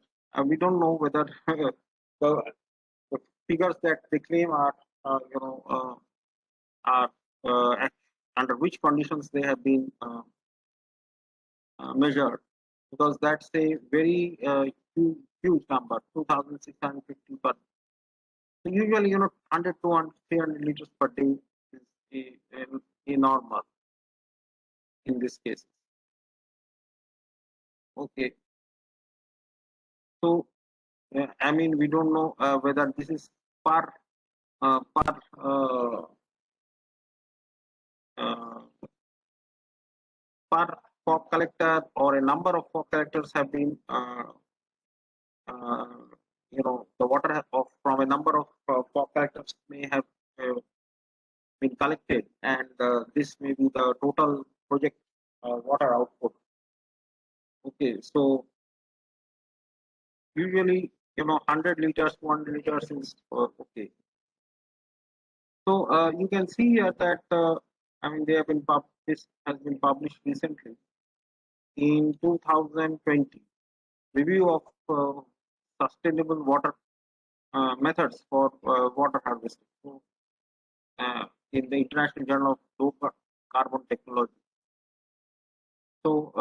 We don't know whether the figures that they claim are, are under which conditions they have been measured, because that's a very huge number, 2,650 per. So usually, 100, 200, 300 liters per day is a normal in this case. Okay. So, I mean, we don't know whether this is per uh, per uh, uh, per fog collector, or a number of fog collectors have been uh, the water from a number of fog collectors may have been collected, and this may be the total project water output. Okay, so usually 100 liters, 200 liters is okay. So you can see here that I mean, they have been this has been published recently, in 2020, review of sustainable water methods for water harvesting in the International Journal of Low Carbon Technology. So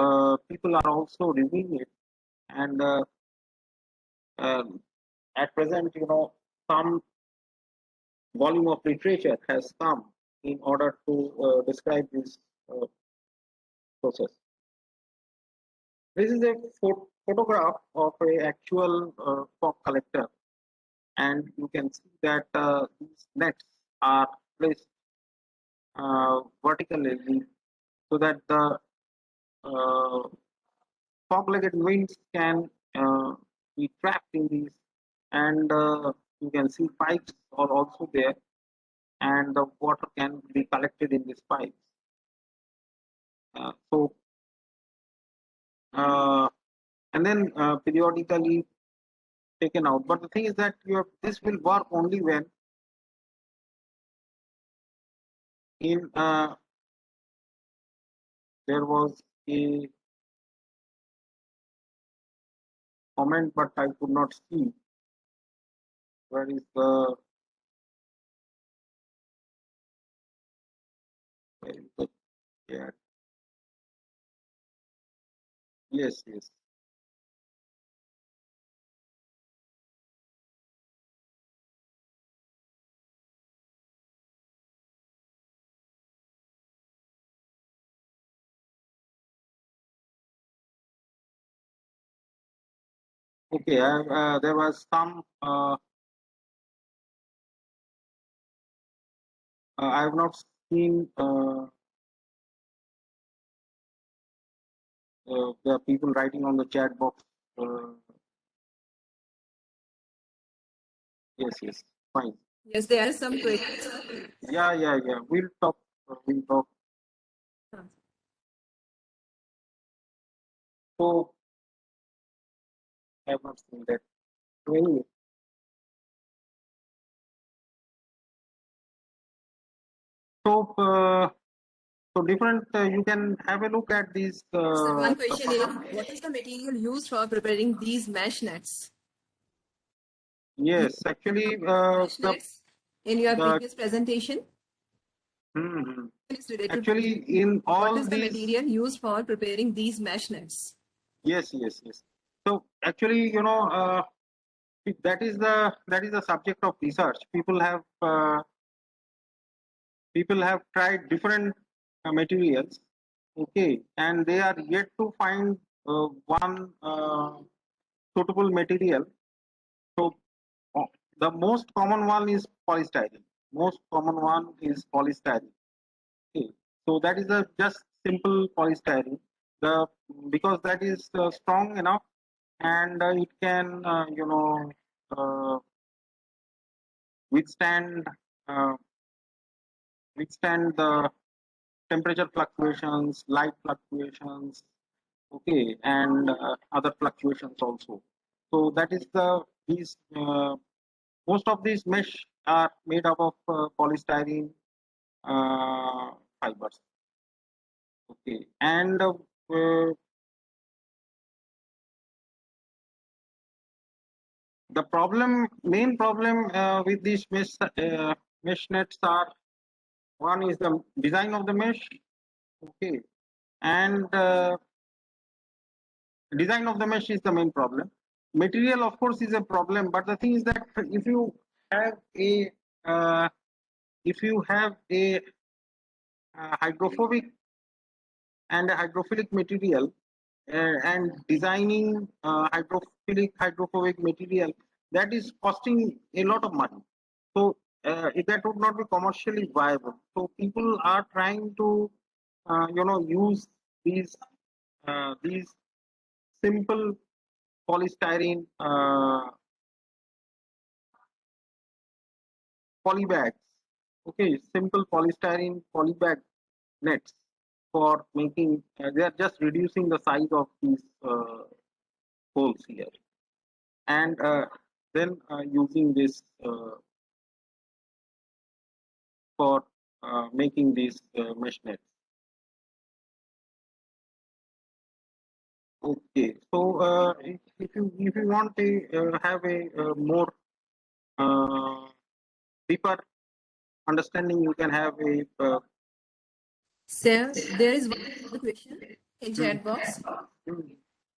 people are also reviewing it, and at present, some volume of literature has come in order to describe this process. This is a photograph of a actual fog collector, and you can see that these nets are placed vertically so that the fog-legged winds can be trapped in these, and you can see pipes are also there, and the water can be collected in these pipes. And then periodically taken out. But the thing is that this will work only when in there was a comment, but I could not see. Where is the yeah. Yes, yes. Okay, there was some. I have not seen the people writing on the chat box. Yes, yes, fine. Yes, there are some questions. Yeah, yeah, yeah. We'll talk. We'll talk. So I have not seen that. So anyway. So different. You can have a look at these. Sir, one question is, what is the material used for preparing these mesh nets? Yes, actually, Mesh nets in your previous presentation is related actually to in all what is the these. material used for preparing these mesh nets? Yes, yes, yes. So actually, that is the subject of research. People have tried different materials, okay, and they are yet to find one suitable material. So the most common one is polystyrene. Most common one is polystyrene. Okay. So that is a just simple polystyrene. Because that is strong enough, and it can uh, withstand uh, withstand the temperature fluctuations, light fluctuations, okay, and other fluctuations also. So that is these most of these mesh are made up of polystyrene fibers. Okay, and the main problem with these mesh nets are, one is the design of the mesh, okay, and design of the mesh is the main problem. Material, of course, is a problem, but the thing is that if you have a uh, hydrophobic and a hydrophilic material, and designing hydrophobic material, that is costing a lot of money. So that would not be commercially viable. So people are trying to use these simple polystyrene polybags. Okay, simple polystyrene polybag nets for making. They are just reducing the size of these holes here, and then using this for making these mesh nets. Okay, so if you want to have a more deeper understanding, you can have a Sir, there is one question in hmm, chat box. hmm.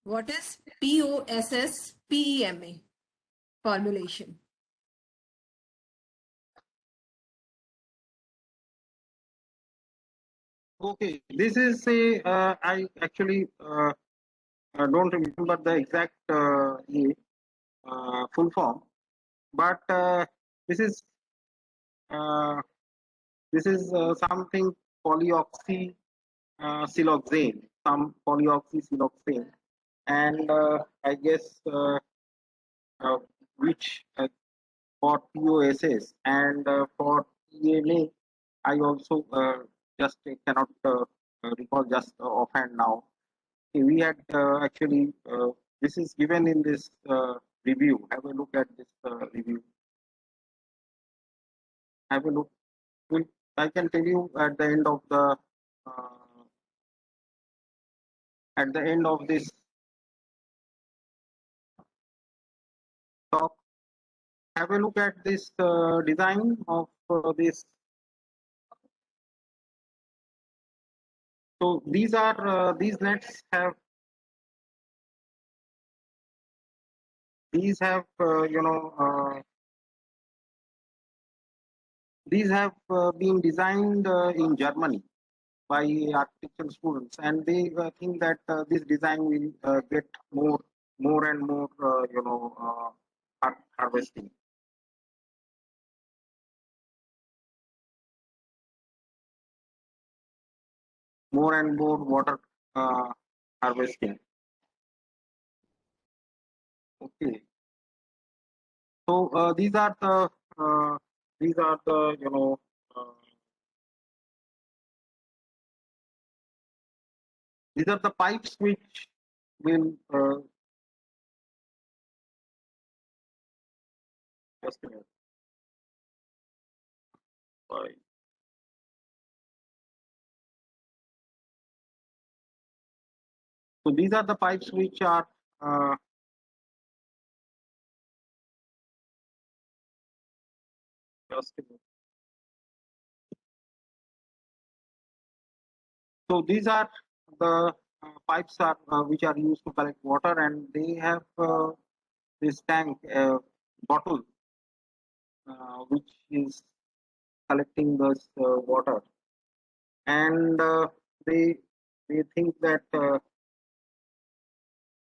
What is POSSPEMA formulation? Okay, this is a I actually don't remember the exact full form, but this is uh, something polyoxy siloxane, some polyoxy siloxane, and I guess uh, which for POSS and for EMA, I also just cannot recall just offhand now. We had actually this is given in this review. Have a look at this review. Have a look. Will I can tell you uh, at the end of this talk. Have a look at this design of this. So these nets have these have these have been designed in Germany by architectural students, and they think that this design will get more and more harvesting, more and more water harvesting. Okay, so these are the uh, these are the pipes which will just a minute. Sorry. So these are the pipes which are just a minute. So these are the pipes are which are used to collect water, and they have this tank bottle which is collecting this water, and they think that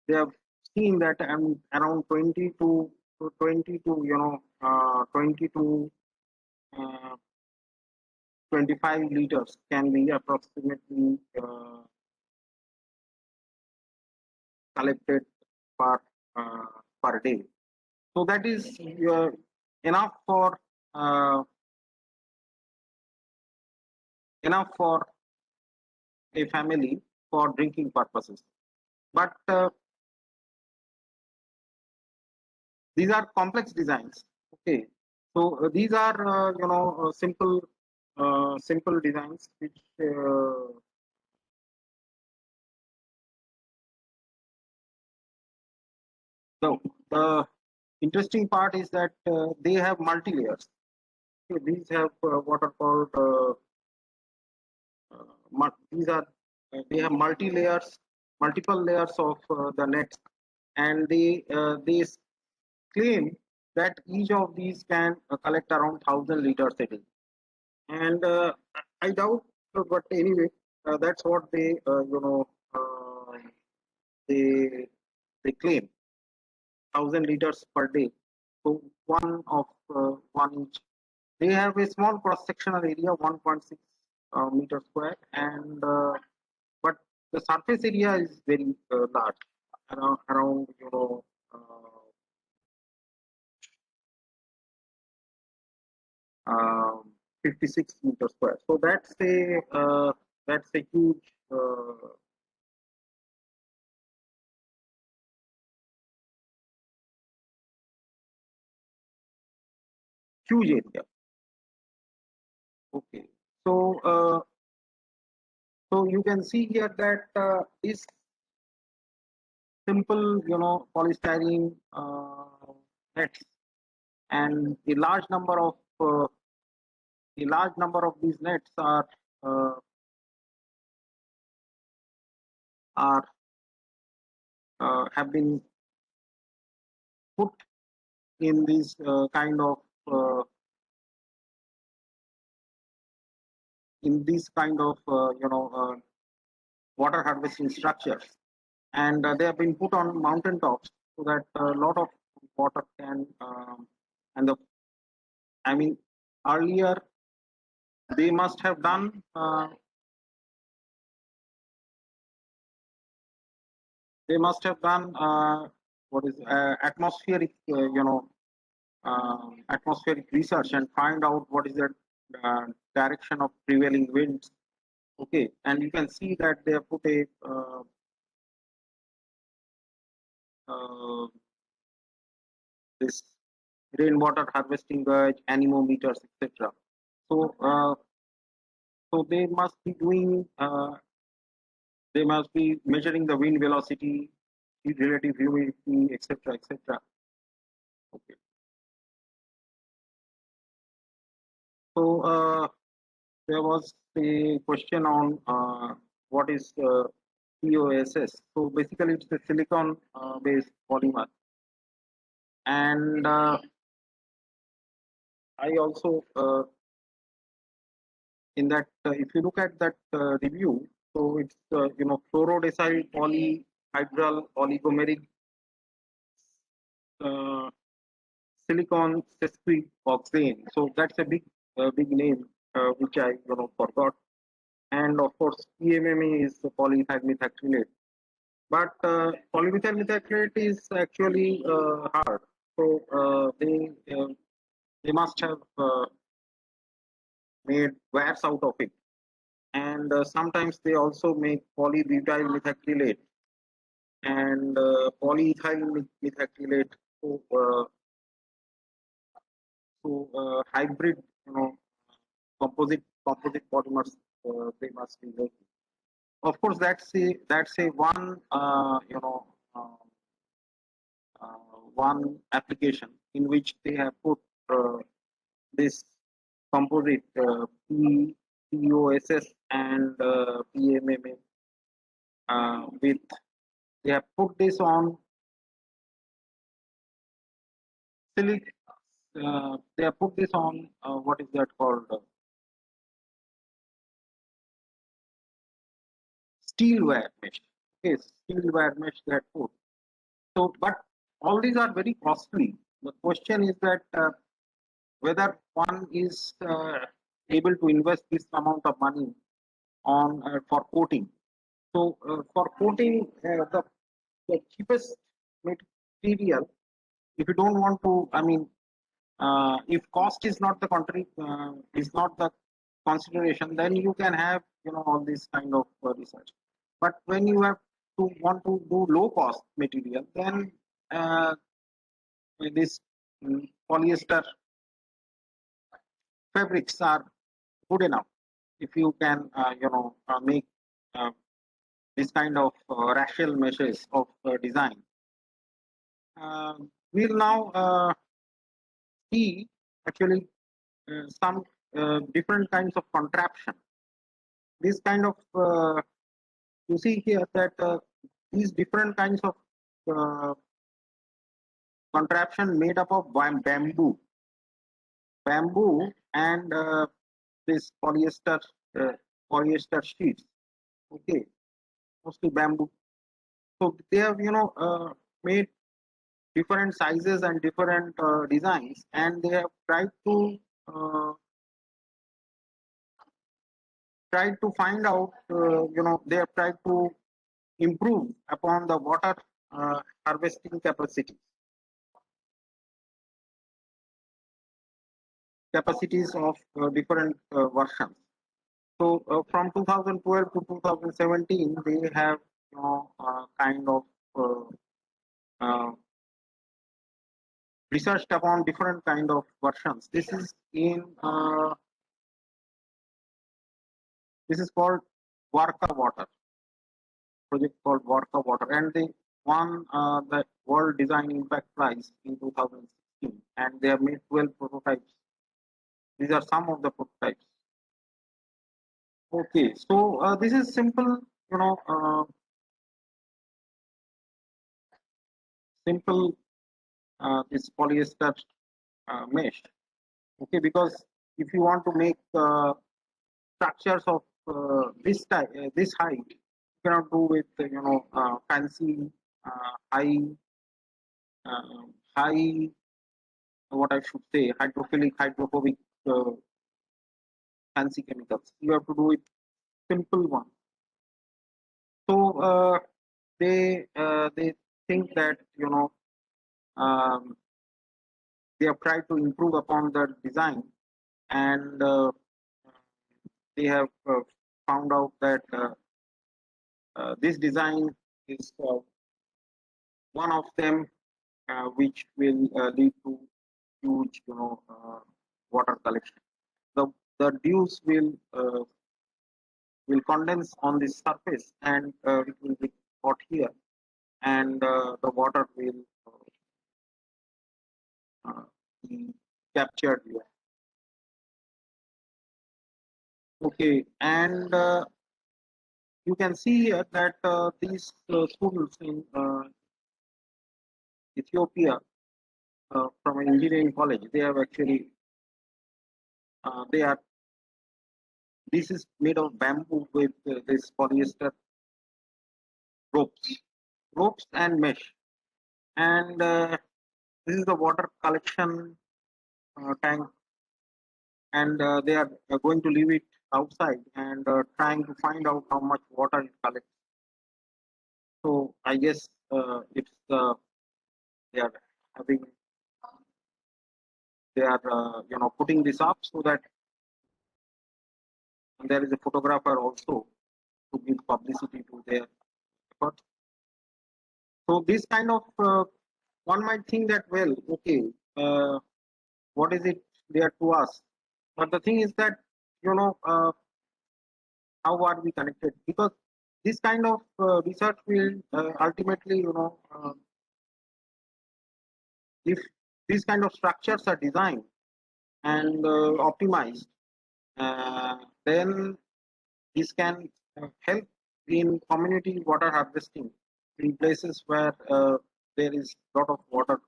they have seen that around 20 to uh, 25 liters can be approximately collected per per day. So that is enough for uh, enough for a family for drinking purposes. But these are complex designs. Okay, so these are simple designs which the interesting part is that they have multi layers. Okay, these have what are called these are they have multi layers, multiple layers of the net, and they claim that each of these can collect around 1,000 liters a day. And I doubt, but anyway, that's what they they claim 1,000 liters per day. So one each. They have a small cross sectional area, 1.6 meter square, and but the surface area is very large, around um, 56 meter square. So that's a huge area. Okay, so so you can see here that this simple, polystyrene nets, and a large number of these nets uh, are have been put in these uh, water harvesting structures, and they have been put on mountain tops so that a lot of water can and the I mean earlier they must have done what is atmospheric atmospheric research and find out what is the direction of prevailing winds. Okay, and you can see that they have put a this rainwater harvesting gauge, anemometers, etc. So, so they must be doing, they must be measuring the wind velocity, relative humidity, etc., etc. Okay. So, there was a question on what is POSS. So basically, it's a silicon-based polymer, and I also in that if you look at that review, so it's fluorodecyl polyhydral oligomeric uh, silicon sesquioxane. So that's a big name which I forgot. And of course, PMMA is the polyethyl methacrylate. But polymethyl methacrylate is actually hard. So they must have made wares out of it. And sometimes they also make polybutyl methacrylate and polyethyl methacrylate. So hybrid, composite polymers they must be making. Of course, that's a one one application in which they have put this composite POSS and PMMA with they have put this on they have put this on what is that called steel wire mesh. Okay, steel wire mesh they had put. So, but all these are very costly. The question is that whether one is able to invest this amount of money on for coating. So for coating, the cheapest material, if you don't want to, I mean, if cost is not the country is not the consideration, then you can have all this kind of research. But when you have to want to do low cost material, then this polyester fabrics are good enough. If you can make this kind of rational measures of design. We'll now see actually some different kinds of contraption. This kind of you see here that these different kinds of contraption made up of bamboo and this polyester sheets. Okay, mostly bamboo. So they have made different sizes and different designs, and they have uh, tried to find out they have tried to improve upon the water harvesting capacities of different versions. So from 2012 to 2017, they have kind of uh, researched upon different kind of versions. This is called Warka Water project called Warka Water, and won the World Design Impact Prize in 2016, and they have made 12 prototypes. These are some of the prototypes. Okay, so this is simple, simple this polyester mesh. Okay, because if you want to make structures of this type, this height, you cannot do with fancy high high what I should say hydrophilic hydrophobic fancy chemicals. You have to do it simple one. So they think that they have tried to improve upon the design, and they have found out that this design is one of them which will lead to huge water collection. The dews will condense on this surface, and it will be caught here, and the water will be captured here. Okay, and you can see here that these students in Ethiopia from an engineering college, they have actually they are this is made of bamboo with this polyester ropes and mesh, and this is the water collection tank, and they are going to leave it outside and trying to find out how much water it collects. So I guess it's they are having they are putting this up so that there is a photographer also to give publicity to their effort. So this kind of one might think that, well, okay, what is it there to us? But the thing is that how are we connected? Because this kind of research will ultimately, if these kind of structures are designed and optimized, then this can help in community water harvesting in places where there is a lot of water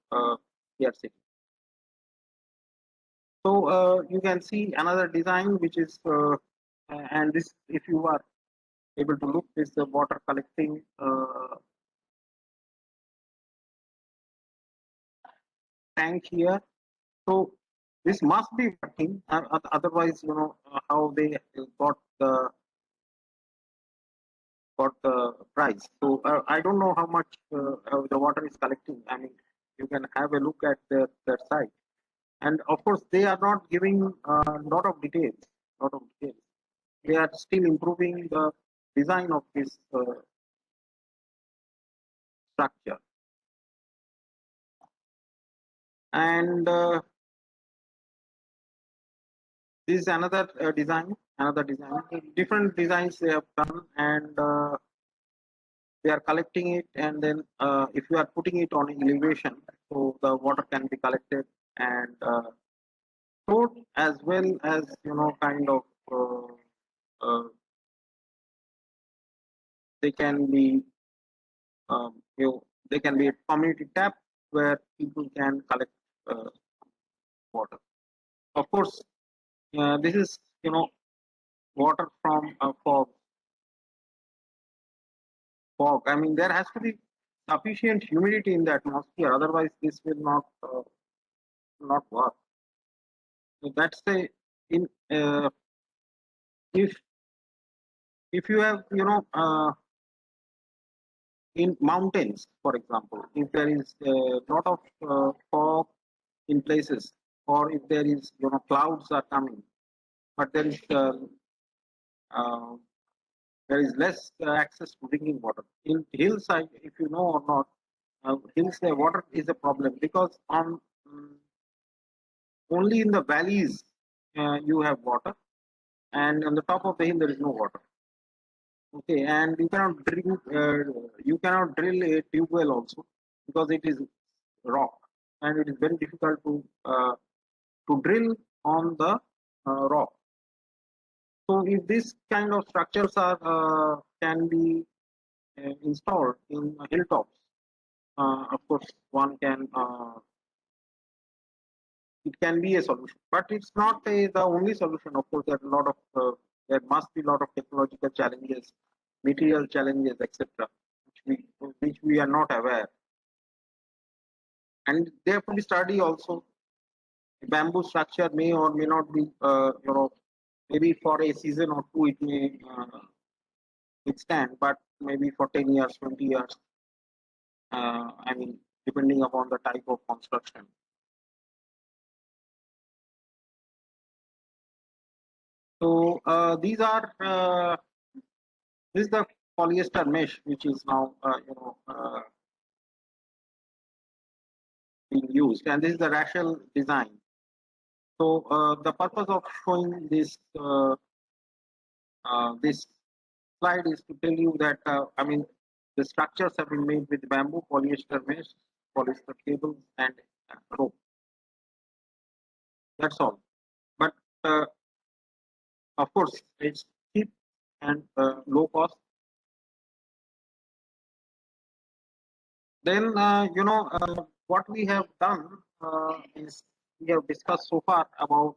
scarcity. So you can see another design which is, and this, if you are able to look, is the water collecting tank here. So this must be working, otherwise, how they got the price. So I don't know how much the water is collecting. I mean, you can have a look at their site, and of course they are not giving a lot of details. They are still improving the design of this structure, and this is another design. Different designs they have done, and they are collecting it, and then if you are putting it on elevation, so the water can be collected and stored, as well as kind of they can be they can be a community tap where people can collect water. Of course, this is water from fog. I mean, there has to be sufficient humidity in the atmosphere, otherwise this will not work. So that's the in if you have in mountains, for example, if there is a lot of fog in places, or if there is clouds are coming, but there is less access to drinking water. In hillside, if you know or not, hills water is a problem, because on only in the valleys you have water, and on the top of the hill there is no water. Okay, and you cannot drill a tube well also because it is rock, and it is very difficult to drill on the rock. So if this kind of structures are can be installed in hilltops, of course one can it can be a solution, but it's not the only solution. Of course, there must be a lot of technological challenges, material challenges, etc., which we are not aware, and they have to be studied also. The bamboo structure may or may not be, maybe for a season or two it may withstand, but maybe for 10 years, 20 years, I mean, depending upon the type of construction. So this is the polyester mesh, which is now being used, and this is the racial design. So the purpose of showing this slide is to tell you that I mean the structures have been made with bamboo, polyester mesh, polyester cables, and rope. That's all. But of course, it's cheap and low cost. Then what we have done is we have discussed so far about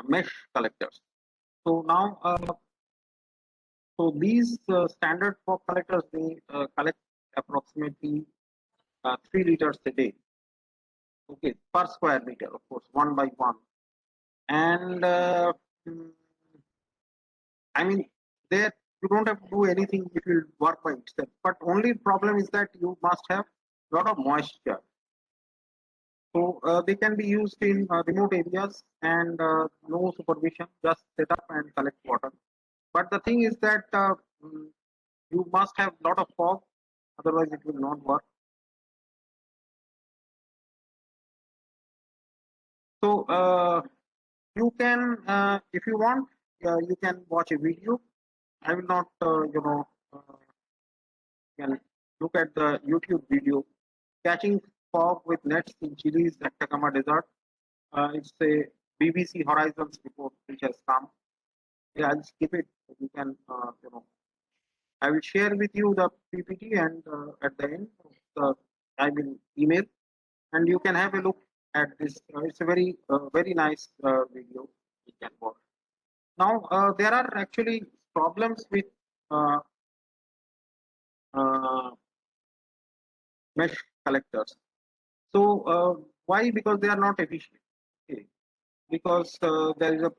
mesh collectors. So now, so these standard fog collectors, they collect approximately 3 liters a day. Okay, per square meter, of course, one by one. And I mean, there you don't have to do anything; it will work by itself. But only problem is that you must have a lot of moisture. So they can be used in remote areas and no supervision, just set up and collect water. But the thing is that you must have a lot of fog, otherwise it will not work. So you can, if you want, you can watch a video. I will not, can look at the YouTube video, Catching Fog with Nets in Chile's Atacama Desert. It's a BBC Horizons report which has come. Yeah, I'll skip it. You can, I will share with you the PPT, and at the end, I will email, and you can have a look at this. It's a very nice video you can watch. Now, there are actually problems with uh, uh, mesh collectors. So, why? Because they are not efficient. Okay. Because there is a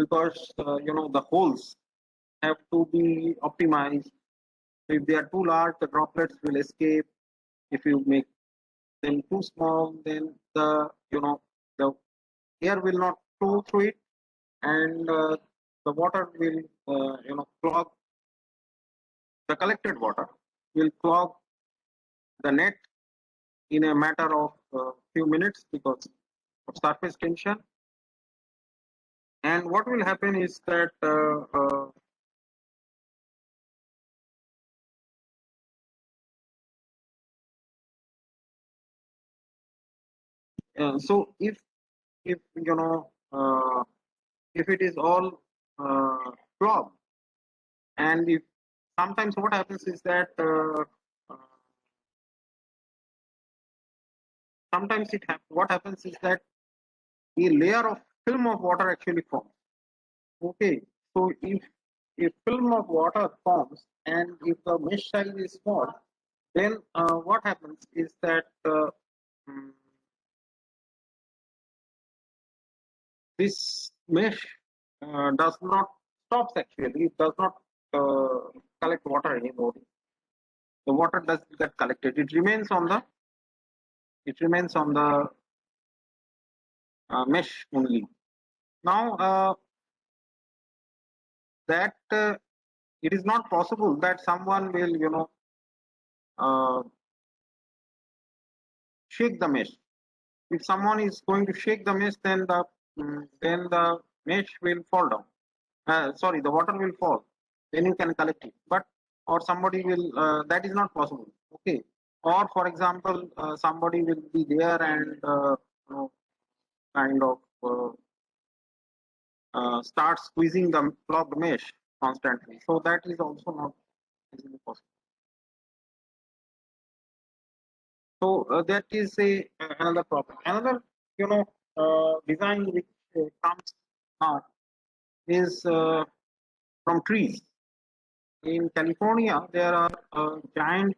the holes have to be optimized. If they are too large, the droplets will escape. If you make them too small, then the air will not flow through it, and the water will clog. The collected water will clog the net in a matter of few minutes because of surface tension. And what will happen is that so if if it is all clogged, and if sometimes what happens is that sometimes what happens is that a layer of film of water actually forms. Okay, so if film of water forms and if the mesh size is small, then what happens is that mm, this mesh does not stops actually. It does not collect water anymore. The water does get collected. It remains on the mesh only. Now that it is not possible that someone will shake the mesh. If someone is going to shake the mesh, then the mesh will fall down. Sorry, the water will fall. then you can collect it. But or somebody will that is not possible. Okay. Or for example, somebody will be there and you know, kind of start squeezing the clogged mesh constantly. So that is also not easily possible. So that is a another problem. Another design which comes now is from trees. In California, there are giant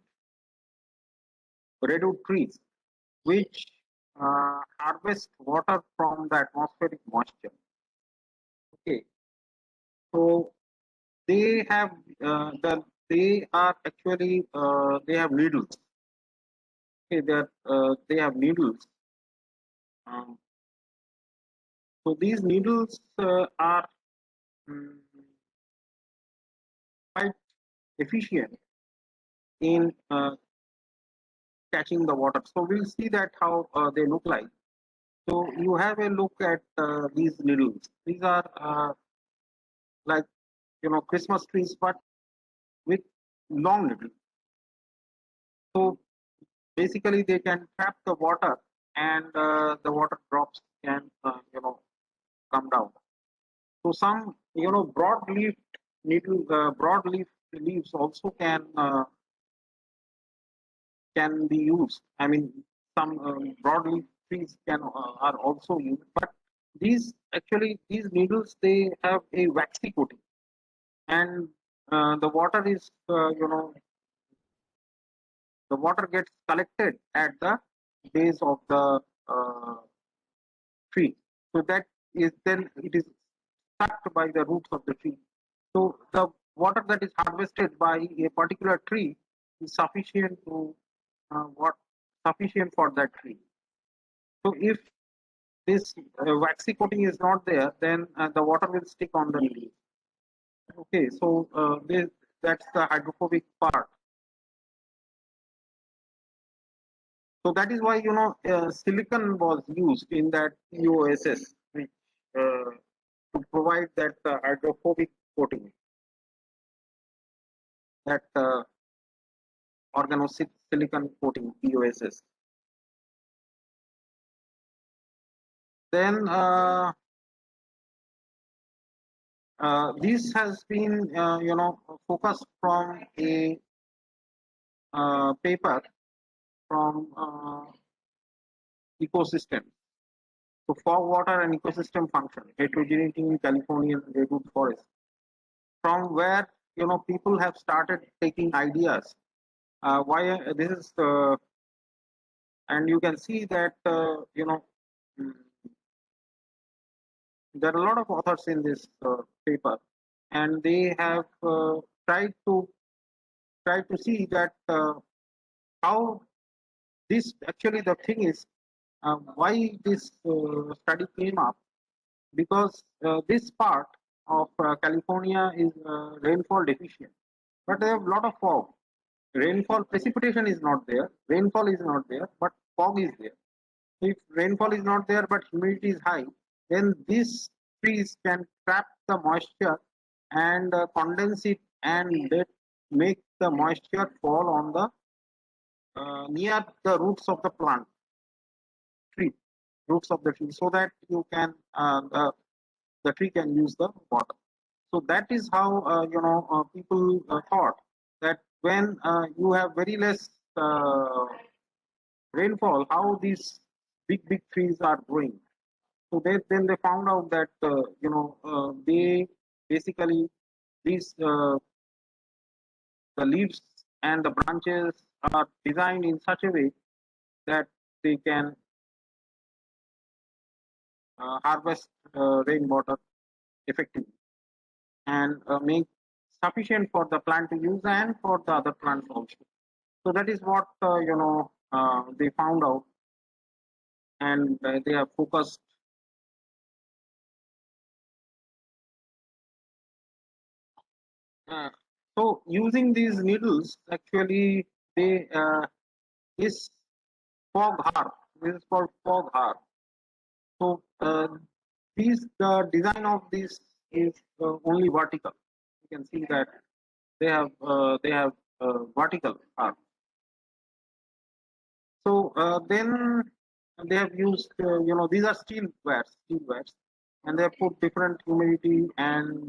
redwood trees which harvest water from the atmospheric moisture. Okay, so they have they are actually they have needles. Okay, they have needles. Um, so these needles are mm, quite efficient in catching the water. So we'll see that how they look like. So you have a look at these needles. These are like Christmas trees, but with long needles. So basically, they can trap the water, and the water drops can come down. So some broad leaf needle, broad leaf leaves also can be used. I mean, some broadleaf trees are also used, but these needles they have a waxy coating, and the water is the water gets collected at the base of the tree. So that is then it is sucked by the roots of the tree. So the water that is harvested by a particular tree is sufficient to what sufficient for that tree. So if this waxy coating is not there, then the water will stick on the leaf. Okay, so that's the hydrophobic part. So that is why silicon was used in that EOSS, which to provide that hydrophobic coating, that organosilicon coating EOSS. Then this has been focused from a paper from ecosystem. So fog water and ecosystem function, heterogeneity in Californian redwood forest, from where people have started taking ideas. Why this is, and you can see that there are a lot of authors in this paper, and they have tried to see that how this actually the thing is why this study came up, because this part of California is rainfall deficient, but they have a lot of fog. Rainfall precipitation is not there, rainfall is not there, but fog is there. If rainfall is not there but humidity is high, then these trees can trap the moisture and condense it and make the moisture fall on the near the roots of the plant tree, roots of the tree, so that you can the tree can use the water. So that is how people thought that when you have very less rainfall, how these big trees are growing. So then they found out that they basically these the leaves and the branches are designed in such a way that they can harvest rainwater effectively and make sufficient for the plant to use and for the other plants also. So that is what they found out, and they have focused. So using these needles, actually, they this fog harp. This is called fog harp. So the design of this is only vertical. you can see that they have vertical arc. So then they have used these are steel wires, and they have put different humidity and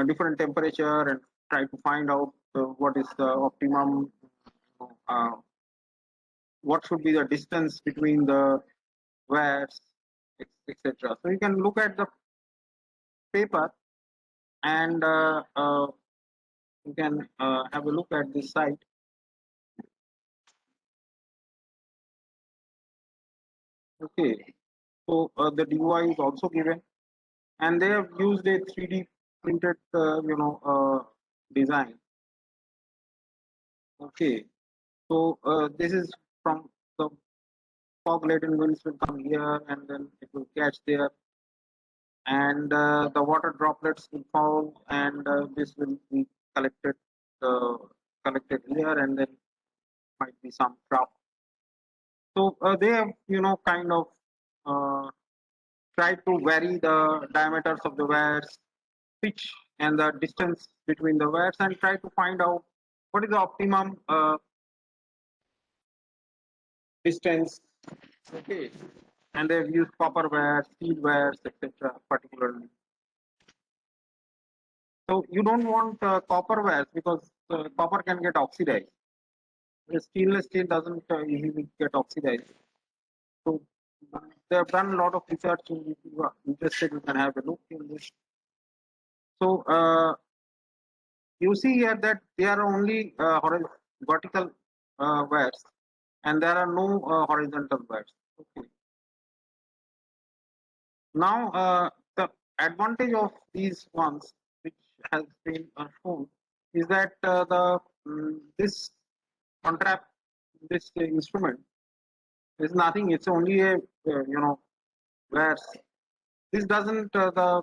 different temperature and try to find out what is the optimum, uh, what should be the distance between the wires, etc. So you can look at the paper and you can have a look at this site. Okay, so the DOI is also given, and they have used a 3D printed design. Okay, so this is from the fog laden winds will come here and then it will catch there, and the water droplets will fall, and this will be collected collected here, and then might be some drop. So they have kind of tried to vary the diameters of the wires, pitch and the distance between the wires, and try to find out what is the optimum distance. Okay, and they've used copper wires, steel wires, etc. particularly. So you don't want copper wires because copper can get oxidized. The stainless steel doesn't easily get oxidized. So they have done a lot of research. And if you are interested, you can have a look in this. So you see here that there are only vertical wires, and there are no horizontal wires. Okay. Now the advantage of these ones, which has been shown, is that this contract, this instrument is nothing. It's only a wires. This doesn't the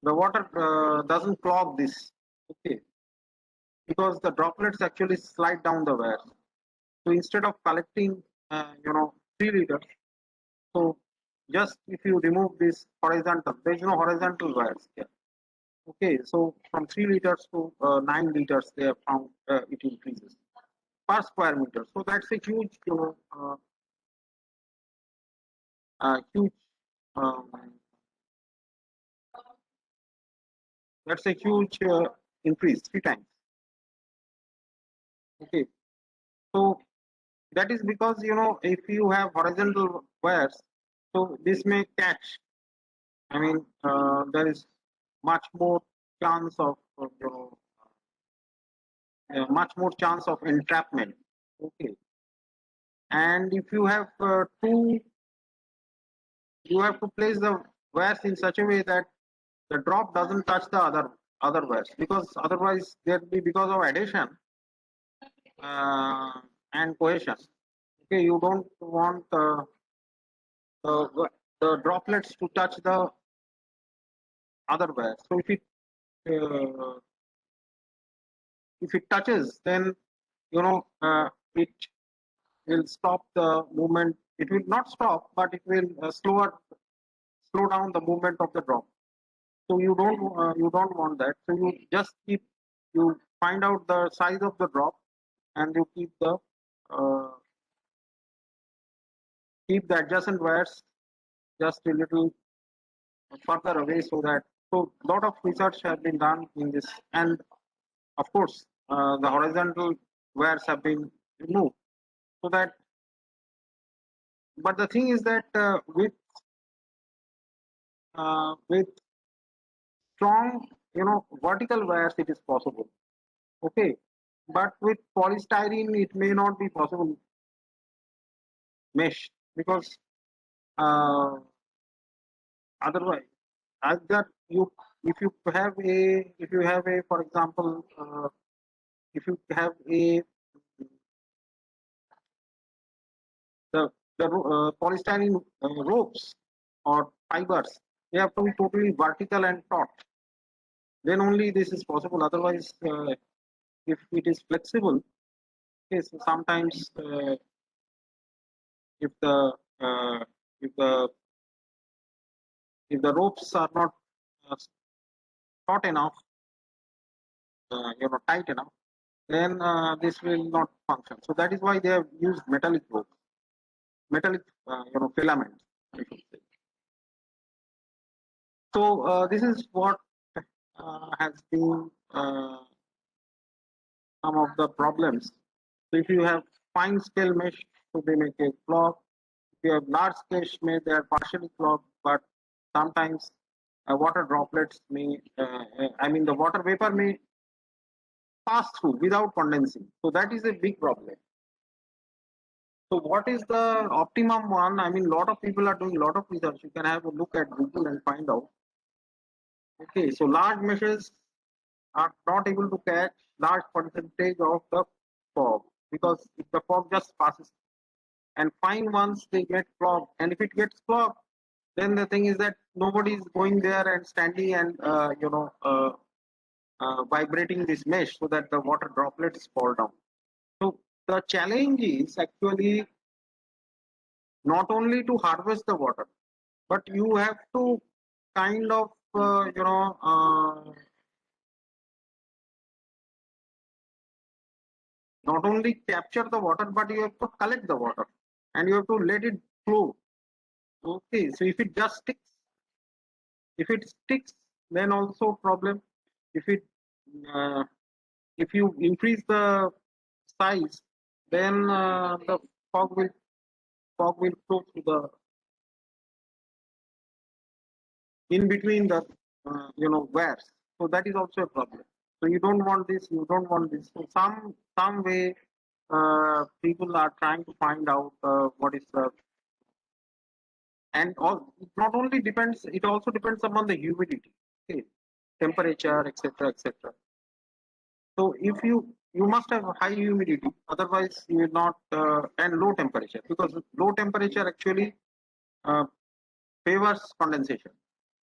water doesn't clog this. Okay, because the droplets actually slide down the wires. So instead of collecting 3 liters, so just if you remove this horizontal, there is no horizontal wires here. Okay, so from 3 liters to 9 liters, they have found it increases per square meter. So that's a huge, huge. Um, that's a huge increase, 3 times. Okay, so that is because if you have horizontal wires, so this may catch. I mean, there is much more chance of much more chance of entrapment. Okay, and if you have two, you have to place the wires in such a way that the drop doesn't touch the other wires, because otherwise there will be, because of adhesion and cohesion. Okay, you don't want the droplets to touch the other wires. So if it touches, then it will stop the movement. It will not stop, but it will slow down the movement of the drop. So you don't want that. So you just you find out the size of the drop, and you keep the adjacent wires just a little further away, so that a lot of research has been done in this, and of course the horizontal wires have been removed, so that. But the thing is that with strong vertical wires it is possible. Okay, but with polystyrene it may not be possible, mesh, because otherwise, either you if you have a for example if you have a the polystyrene ropes or fibers, they have to be totally vertical and taut, then only this is possible. Otherwise if it is flexible, okay, so sometimes if the if the ropes are not taut enough, tight enough, then this will not function. So that is why they have used metallic ropes, metallic filaments, I should say. So this is what has been some of the problems. So if you have fine scale mesh, so they make a clog. If you have large scale mesh, they are partially clogged, but sometimes water droplets may, the water vapor may pass through without condensing. So that is a big problem. So what is the optimum one? I mean, a lot of people are doing a lot of research. You can have a look at Google and find out. Okay, so large meshes are not able to catch large percentage of the fog because if the fog just passes, and fine ones they get clogged, and if it gets clogged, then the thing is that nobody is going there and standing and vibrating this mesh so that the water droplets fall down. So the challenge is actually not only to harvest the water, but you have to kind of not only capture the water, but you have to collect the water and you have to let it flow. Okay, so if it sticks, then also problem. If it if you increase the size, then the fog will flow through the in between the wares. So that is also a problem. So you don't want this, you don't want this. So some way people are trying to find out what is the and all. It not only depends, it also depends upon the humidity, okay, temperature, etc., etc. So if you must have high humidity, otherwise you will not and low temperature because low temperature actually uh, favors condensation.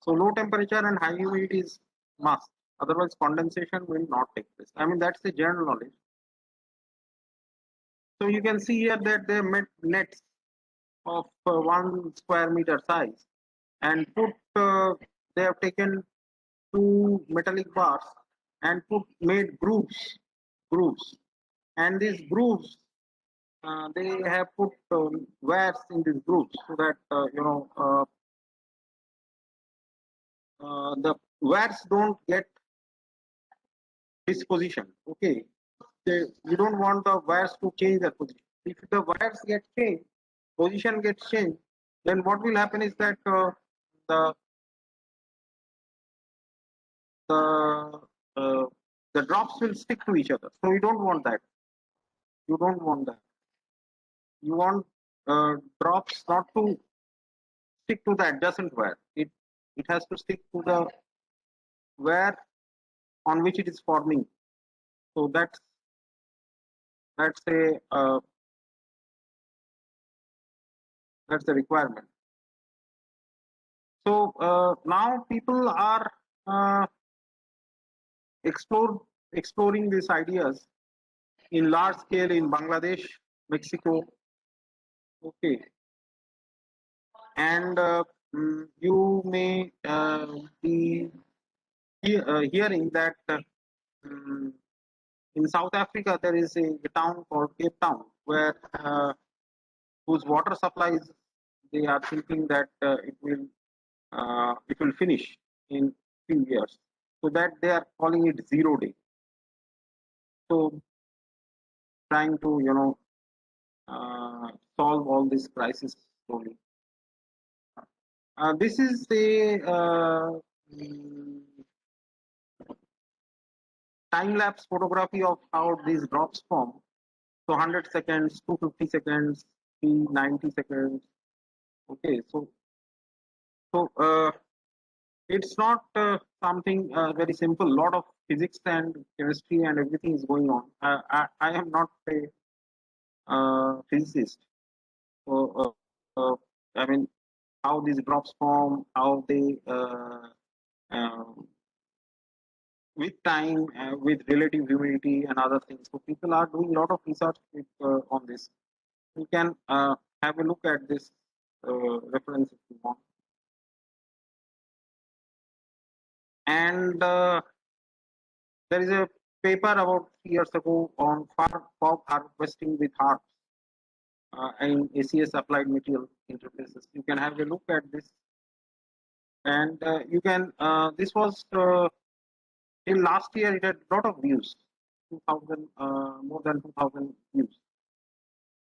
So low temperature and high humidity is must. Otherwise, condensation will not take place. I mean, that's the general knowledge. So you can see here that they made nets of 1 square meter size and they have taken two metallic bars and made grooves. And these grooves, they have put wires in these grooves so that, the wires don't get disposition. Okay, you don't want the wires to change their position. If the wires get changed, position gets changed, then what will happen is that the the uh, the drops will stick to each other. So you don't want that. You don't want that. You want drops not to stick to the adjacent wire. It has to stick to the wire on which it is forming. So that's a that's the requirement. So now people are uh, exploring these ideas in large scale in Bangladesh, Mexico. Okay, and you may be hearing that in South Africa there is a town called Cape Town where whose water supplies they are thinking that it will finish in few years. So that they are calling it 0 day. So trying to solve all this crisis slowly. This is the time-lapse photography of how these drops form. So 100 seconds, 250 seconds, 390 seconds. Okay, so it's not something very simple. A lot of physics and chemistry and everything is going on. I am not a physicist, so I mean how these drops form, how they with time, with relative humidity and other things. So people are doing a lot of research on this. You can have a look at this reference if you want. And there is a paper about 3 years ago on fog harvesting with harps in ACS applied material interfaces. You can have a look at this, and you can. This was in last year. It had a lot of views, 2,000, more than 2,000 views,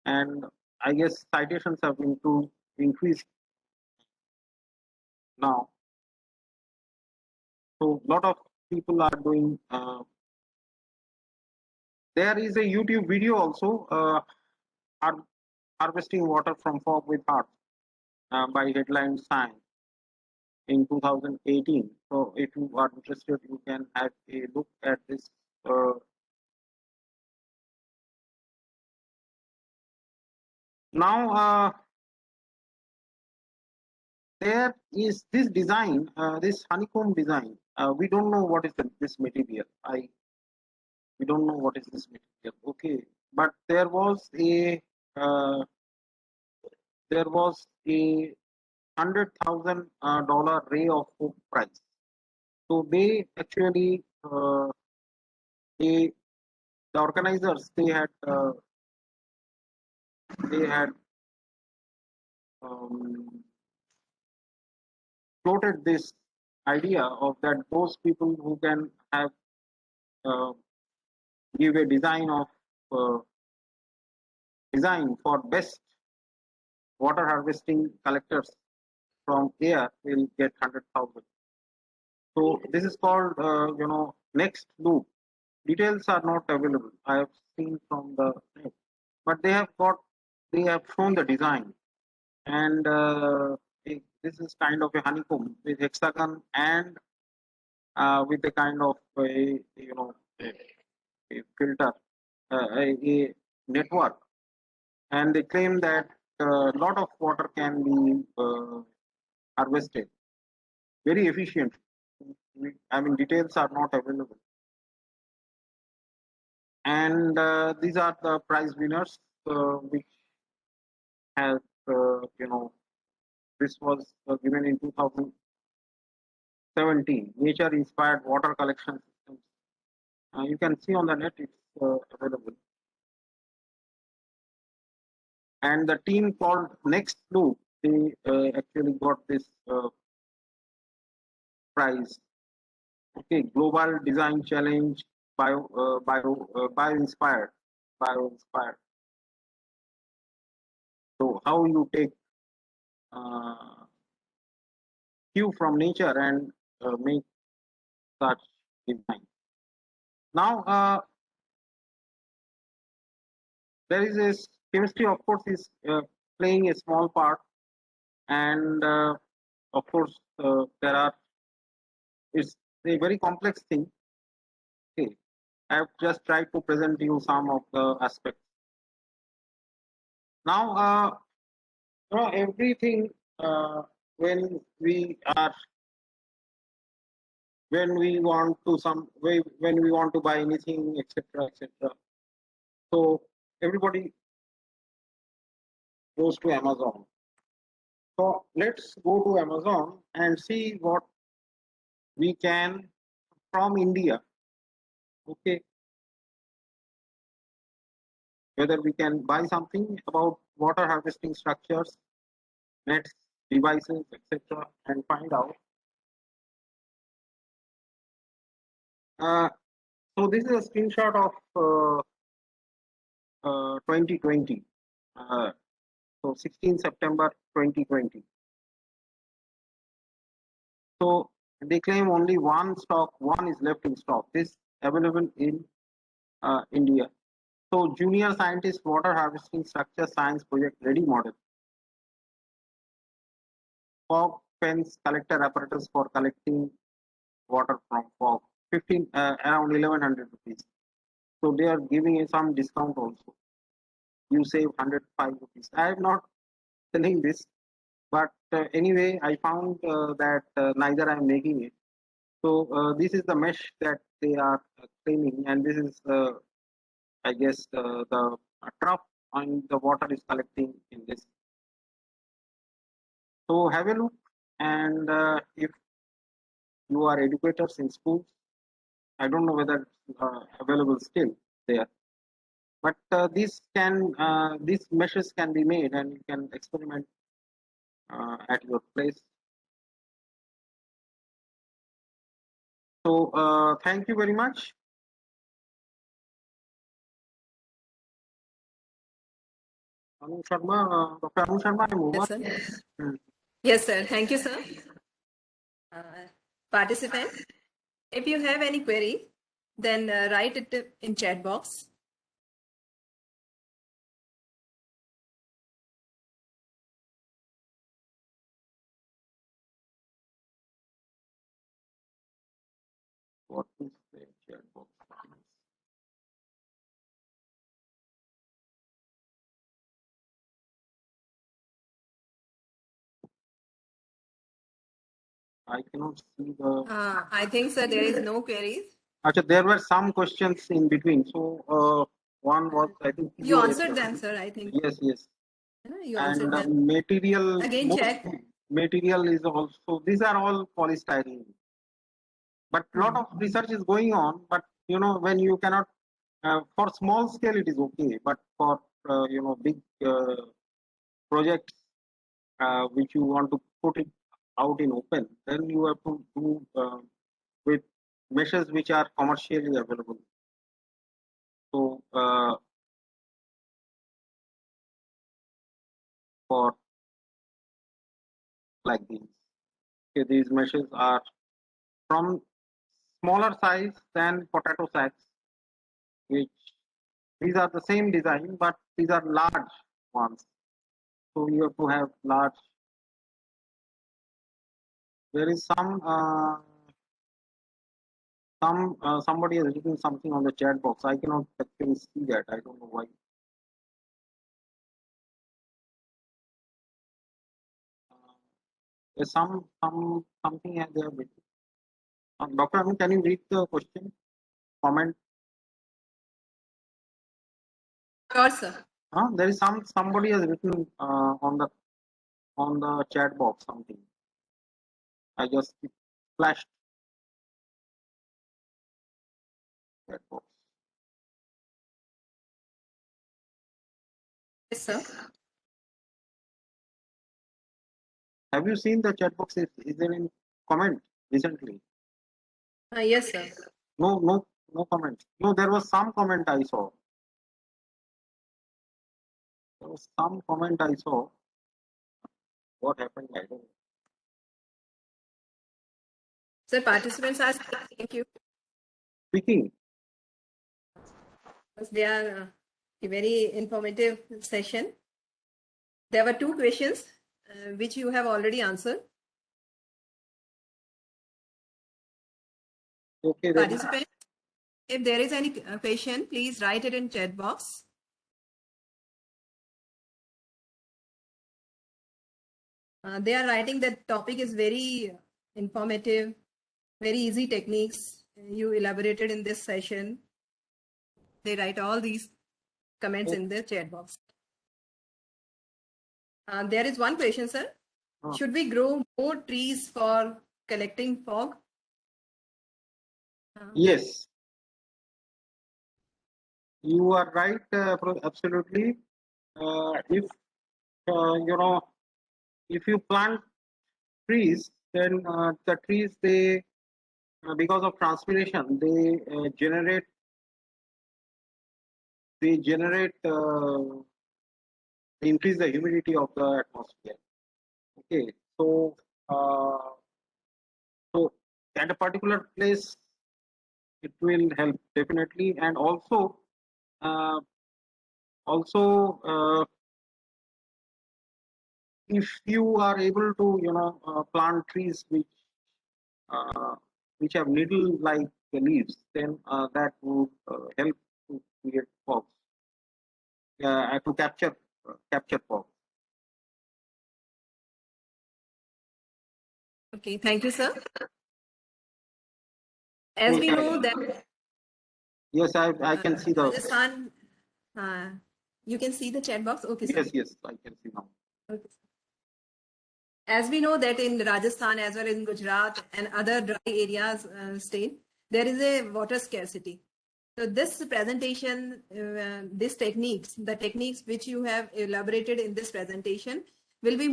and I guess citations have increased now. So a lot of people are doing. There is a YouTube video also, harvesting water from fog with harps by Headline Science in 2018. So if you are interested, you can have a look at this. Now, there is this design, this honeycomb design. We don't know what is this material. We don't know what is this material. Okay, but there was a uh, $100,000 ray of hope prize. So they actually the organizers they had floated this idea of that those people who can have give a design for best water harvesting collectors from air will get 100,000. So this is called next loop. Details are not available. I have seen from the net, but they have shown the design, and this is kind of a honeycomb with hexagon and with a kind of a filter, a network, and they claim that a lot of water can be harvested very efficiently. I mean, details are not available. And these are the prize winners, which have, this was given in 2017. Nature inspired water collection systems. You can see on the net, it's available. And the team called Next Loop, they actually got this prize. Okay, Global Design Challenge, bio-inspired. So how you take cue from nature and make such design. Now, there is a chemistry, of course, is playing a small part, and of course, it's a very complex thing. Okay, I have just tried to present you some of the aspects. Now, everything when we want to buy anything, etc., etc. So everybody goes to Amazon. So let's go to Amazon and see what we can from India. Okay, whether we can buy something about water harvesting structures, nets, devices, etc., and find out. So this is a screenshot of 2020. So 16 September 2020. So they claim only one is left in stock. This available in India. So junior scientist water harvesting structure science project ready model. Fog fence collector apparatus for collecting water from fog. Around 1100 rupees. So they are giving some discount also. You save 105 rupees. I am not selling this, but anyway, I found that neither I am making it. So this is the mesh that they are claiming, and this is, I guess, the trough and the water is collecting in this. So have a look, and if you are educators in schools. I don't know whether available still there, but these meshes can be made and you can experiment at your place. So thank you very much. Anu Sharma, Dr. Anu Sharma, I'm over. Yes, sir. Yes, sir. Thank you, sir. Participant, if you have any query, then write it in chat box. What is the chat box? I cannot see the. I think, sir, there is no queries. Actually, there were some questions in between. So one was, I think, You answered them, sir, I think. Yes, yes. You answered And them. material. Again, check. Material is also. These are all polystyrene. But a lot of research is going on. But when you cannot, for small scale, it is okay. But for big projects which you want to put it out in open, then you have to do with meshes which are commercially available. So for like these, okay, these meshes are from smaller size than potato sacks, which these are the same design, but these are large ones. So you have to have large. There is somebody has written something on the chat box. I cannot actually see that. I don't know why. There's something they have written. Dr. Anu, can you read the question? Comment. Sure, sir. There is somebody has written on the chat box something. I just flashed chat box. Yes, sir. Have you seen the chat box? Is there any comment recently? Yes, sir. No comment. No, there was some comment I saw. There was some comment I saw. What happened? I don't know. Sir, participants are saying thank you. Speaking. They are a very informative session. There were two questions which you have already answered. Okay. Participants, if there is any question, please write it in chat box. They are writing that topic is very informative, very easy techniques you elaborated in this session. They write all these comments in the chat box. There is one question, sir. Should we grow more trees for collecting fog? Yes. You are right, absolutely. If you plant trees, then the trees because of transpiration they generate they increase the humidity of the atmosphere. Okay, so at a particular place it will help definitely, and also uh, if you are able to plant trees which have needle-like leaves, then that would help to create fog, to capture fog. Okay, thank you, sir. As we know that. Yes, I can see the. Rajasthan, you can see the chat box. Okay, sir. Yes, I can see now. Okay. As we know that in Rajasthan as well as in Gujarat and other dry areas state, there is a water scarcity. So this presentation, these techniques, the techniques which you have elaborated in this presentation will be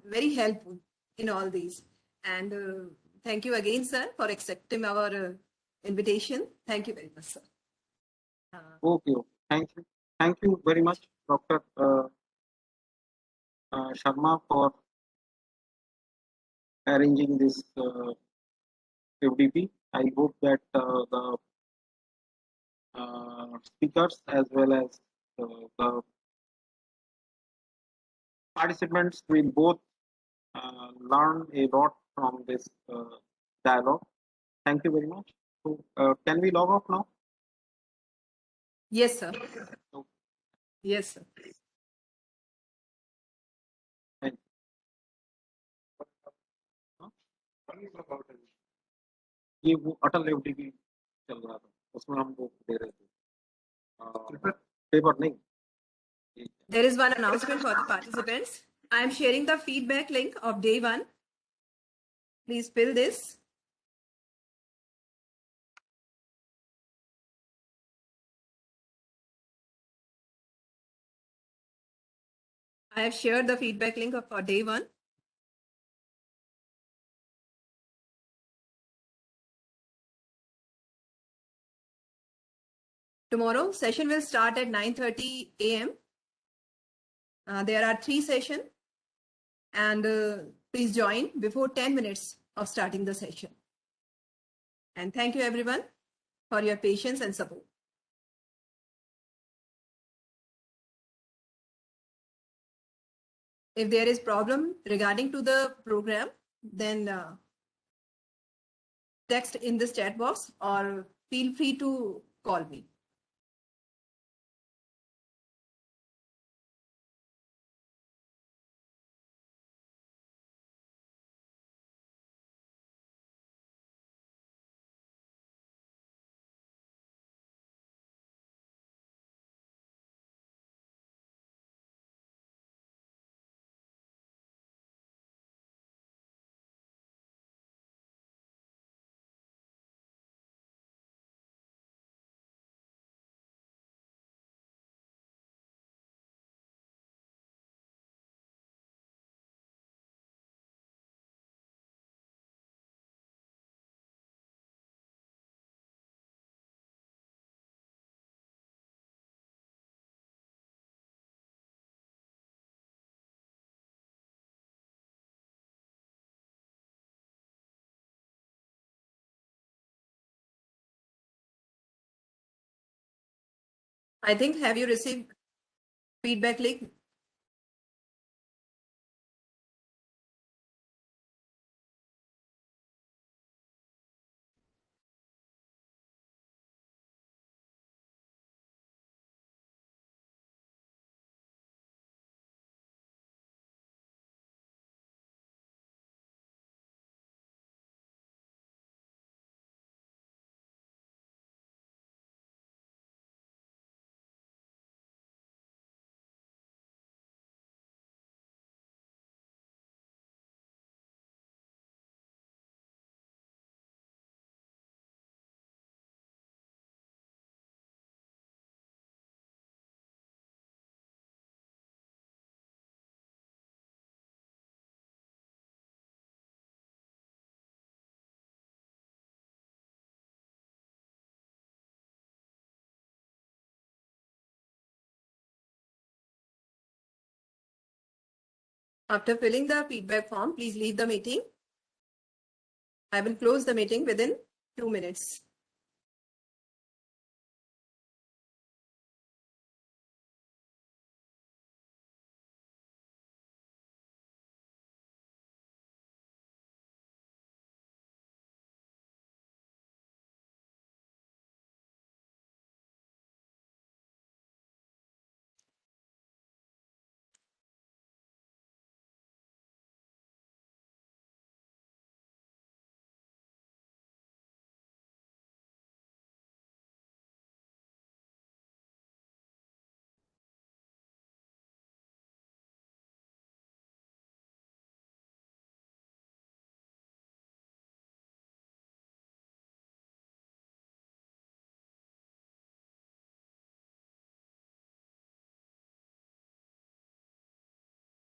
very helpful in all these. And thank you again, sir, for accepting our invitation. Thank you very much, sir. Okay, thank you. Thank you very much, Dr. Sharma, for arranging this FDP. I hope that the speakers as well as the participants will both learn a lot from this dialogue. Thank you very much. So, can we log off now? Yes, sir. Yes, sir. Thank ये वो अटल FDP चल रहा था उसमें हम वो दे रहे थे पेपर नहीं. There is one announcement for the participants. I am sharing the feedback link of day 1. Please fill this. I have shared the feedback link for day 1. Tomorrow session will start at 9:30 a.m. There are 3 sessions and please join before 10 minutes of starting the session. And thank you everyone for your patience and support. If there is problem regarding to the program, then text in this chat box or feel free to call me. I think, have you received feedback link? After filling the feedback form, please leave the meeting. I will close the meeting within 2 minutes.